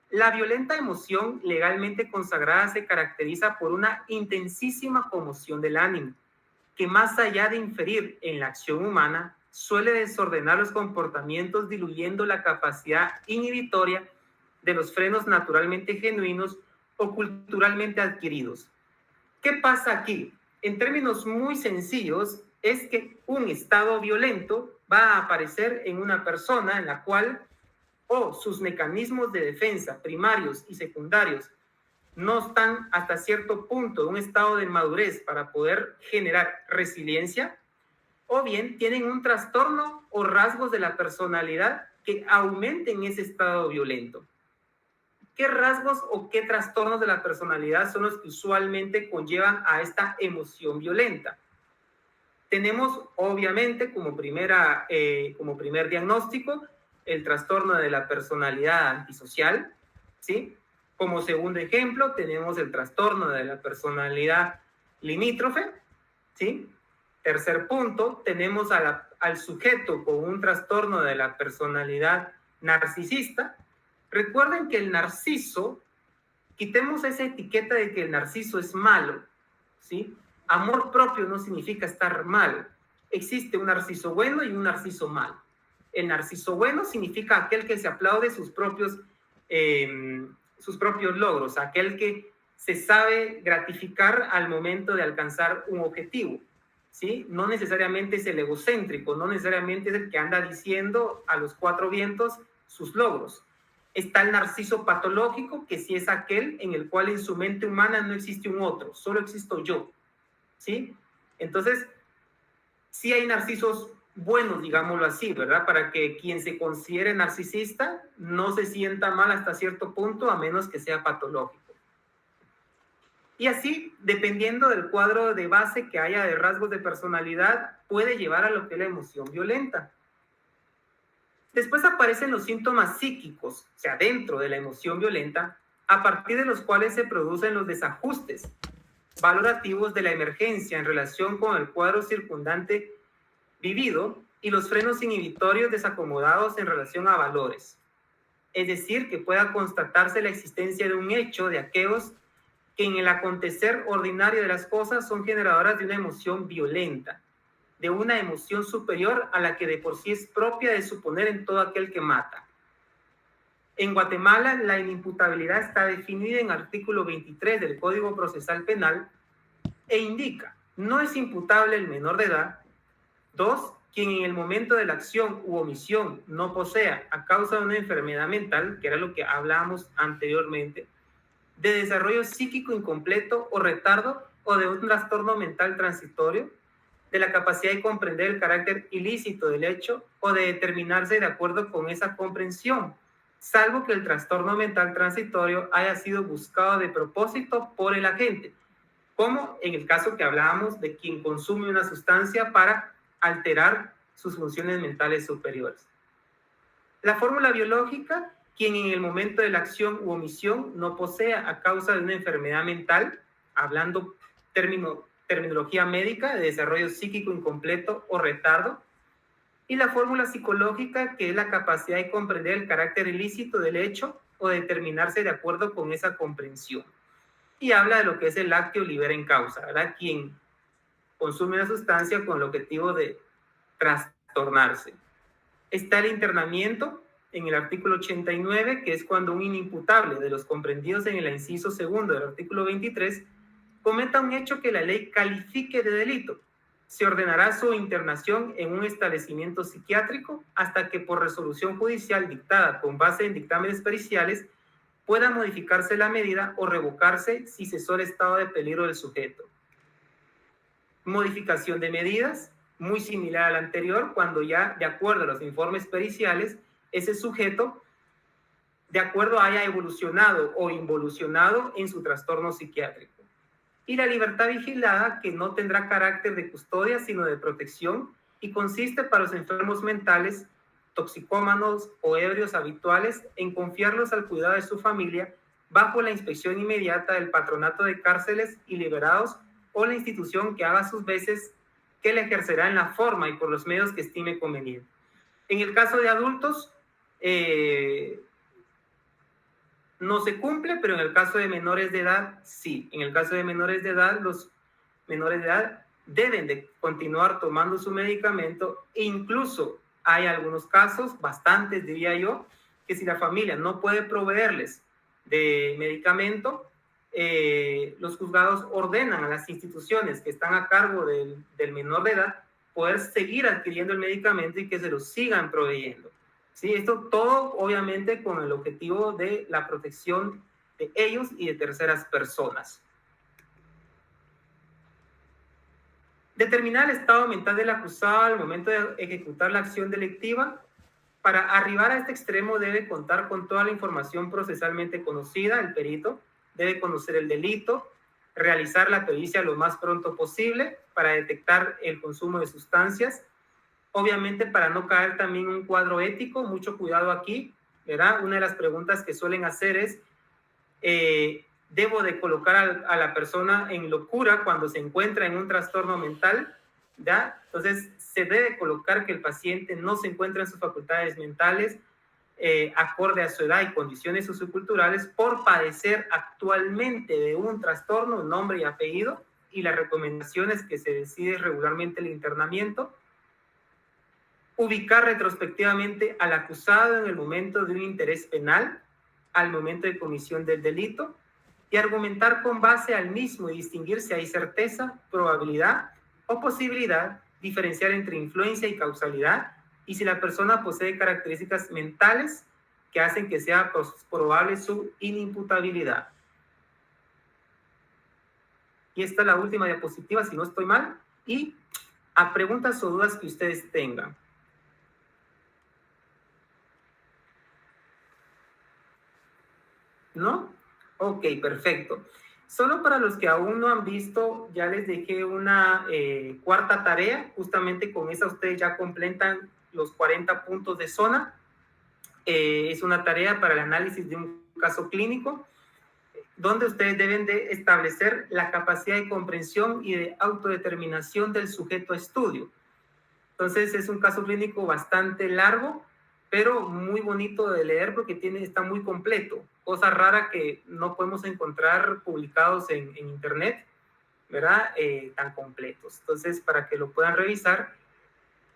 La violenta emoción legalmente consagrada se caracteriza por una intensísima conmoción del ánimo, que más allá de inferir en la acción humana, suele desordenar los comportamientos, diluyendo la capacidad inhibitoria de los frenos naturalmente genuinos o culturalmente adquiridos. ¿Qué pasa aquí? En términos muy sencillos, es que un estado violento va a aparecer en una persona en la cual sus mecanismos de defensa primarios y secundarios no están hasta cierto punto en un estado de madurez para poder generar resiliencia, o bien tienen un trastorno o rasgos de la personalidad que aumenten ese estado violento. ¿Qué rasgos o qué trastornos de la personalidad son los que usualmente conllevan a esta emoción violenta? Tenemos, obviamente, como primer diagnóstico, el trastorno de la personalidad antisocial, ¿sí? Como segundo ejemplo, tenemos el trastorno de la personalidad limítrofe, ¿sí? Tercer punto, tenemos al sujeto con un trastorno de la personalidad narcisista. Recuerden que el narciso, quitemos esa etiqueta de que el narciso es malo, ¿sí? Amor propio no significa estar mal. Existe un narciso bueno y un narciso malo. El narciso bueno significa aquel que se aplaude sus propios logros, aquel que se sabe gratificar al momento de alcanzar un objetivo, ¿sí? No necesariamente es el egocéntrico, no necesariamente es el que anda diciendo a los cuatro vientos sus logros. Está el narciso patológico, que sí es aquel en el cual en su mente humana no existe un otro, solo existo yo, ¿sí? Entonces, sí hay narcisos buenos, digámoslo así, ¿verdad? Para que quien se considere narcisista no se sienta mal hasta cierto punto, a menos que sea patológico. Y así, dependiendo del cuadro de base que haya de rasgos de personalidad, puede llevar a lo que es la emoción violenta. Después aparecen los síntomas psíquicos, o sea, dentro de la emoción violenta, a partir de los cuales se producen los desajustes valorativos de la emergencia en relación con el cuadro circundante vivido y los frenos inhibitorios desacomodados en relación a valores. Es decir, que pueda constatarse la existencia de un hecho de aquellos que en el acontecer ordinario de las cosas son generadoras de una emoción violenta, de una emoción superior a la que de por sí es propia de suponer en todo aquel que mata. En Guatemala, la inimputabilidad está definida en artículo 23 del Código Procesal Penal e indica: no es imputable el menor de edad. 2, quien en el momento de la acción u omisión no posea, a causa de una enfermedad mental, que era lo que hablábamos anteriormente, de desarrollo psíquico incompleto o retardo o de un trastorno mental transitorio, de la capacidad de comprender el carácter ilícito del hecho o de determinarse de acuerdo con esa comprensión, salvo que el trastorno mental transitorio haya sido buscado de propósito por el agente, como en el caso que hablábamos de quien consume una sustancia para alterar sus funciones mentales superiores. La fórmula biológica, quien en el momento de la acción u omisión no posea a causa de una enfermedad mental, hablando terminología médica de desarrollo psíquico incompleto o retardo, y la fórmula psicológica, que es la capacidad de comprender el carácter ilícito del hecho o determinarse de acuerdo con esa comprensión. Y habla de lo que es el actio libera en causa, ¿verdad? Quien consume una sustancia con el objetivo de trastornarse. Está el internamiento en el artículo 89, que es cuando un inimputable de los comprendidos en el inciso segundo del artículo 23 cometa un hecho que la ley califique de delito. Se ordenará su internación en un establecimiento psiquiátrico hasta que por resolución judicial dictada con base en dictámenes periciales pueda modificarse la medida o revocarse si cesó el estado de peligro del sujeto. Modificación de medidas, muy similar a la anterior, cuando ya, de acuerdo a los informes periciales, ese sujeto, de acuerdo, haya evolucionado o involucionado en su trastorno psiquiátrico. Y la libertad vigilada, que no tendrá carácter de custodia, sino de protección, y consiste para los enfermos mentales, toxicómanos o ebrios habituales, en confiarlos al cuidado de su familia bajo la inspección inmediata del patronato de cárceles y liberados o la institución que haga sus veces, que le ejercerá en la forma y por los medios que estime conveniente. En el caso de adultos, no se cumple, pero en el caso de menores de edad, sí. En el caso de menores de edad, los menores de edad deben de continuar tomando su medicamento e incluso hay algunos casos, bastantes diría yo, que si la familia no puede proveerles de medicamento, los juzgados ordenan a las instituciones que están a cargo del menor de edad poder seguir adquiriendo el medicamento y que se lo sigan proveyendo. ¿Sí? Esto todo obviamente con el objetivo de la protección de ellos y de terceras personas. Determinar el estado mental del acusado al momento de ejecutar la acción delictiva. Para arribar a este extremo debe contar con toda la información procesalmente conocida, el perito debe conocer el delito, realizar la pericia lo más pronto posible para detectar el consumo de sustancias. Obviamente, para no caer también en un cuadro ético, mucho cuidado aquí, ¿verdad? Una de las preguntas que suelen hacer es, ¿debo de colocar a la persona en locura cuando se encuentra en un trastorno mental? ¿Ya? Entonces, se debe colocar que el paciente no se encuentra en sus facultades mentales, acorde a su edad y condiciones socioculturales, por padecer actualmente de un trastorno, nombre y apellido, y las recomendaciones que se decide regularmente el internamiento. Ubicar retrospectivamente al acusado en el momento de un interés penal, al momento de comisión del delito, y argumentar con base al mismo y distinguir si hay certeza, probabilidad o posibilidad, diferenciar entre influencia y causalidad, y si la persona posee características mentales que hacen que sea probable su inimputabilidad. Y esta es la última diapositiva, si no estoy mal, y a preguntas o dudas que ustedes tengan. ¿No? Ok, perfecto. Solo para los que aún no han visto, ya les dejé una cuarta tarea. Justamente con esa ustedes ya completan los 40 puntos de zona. Es una tarea para el análisis de un caso clínico, donde ustedes deben de establecer la capacidad de comprensión y de autodeterminación del sujeto a estudio. Entonces es un caso clínico bastante largo, pero muy bonito de leer porque está muy completo. Cosa rara que no podemos encontrar publicados en internet, ¿verdad? Tan completos. Entonces, para que lo puedan revisar.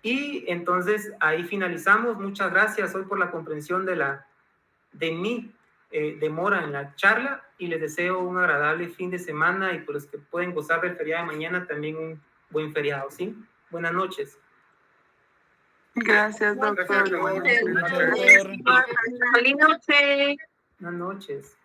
Y entonces ahí finalizamos. Muchas gracias hoy por la comprensión de mi demora en la charla y les deseo un agradable fin de semana y por los que pueden gozar del feriado de mañana también un buen feriado, ¿sí? Buenas noches. Gracias, doctor. Feliz noche. Buenas noches.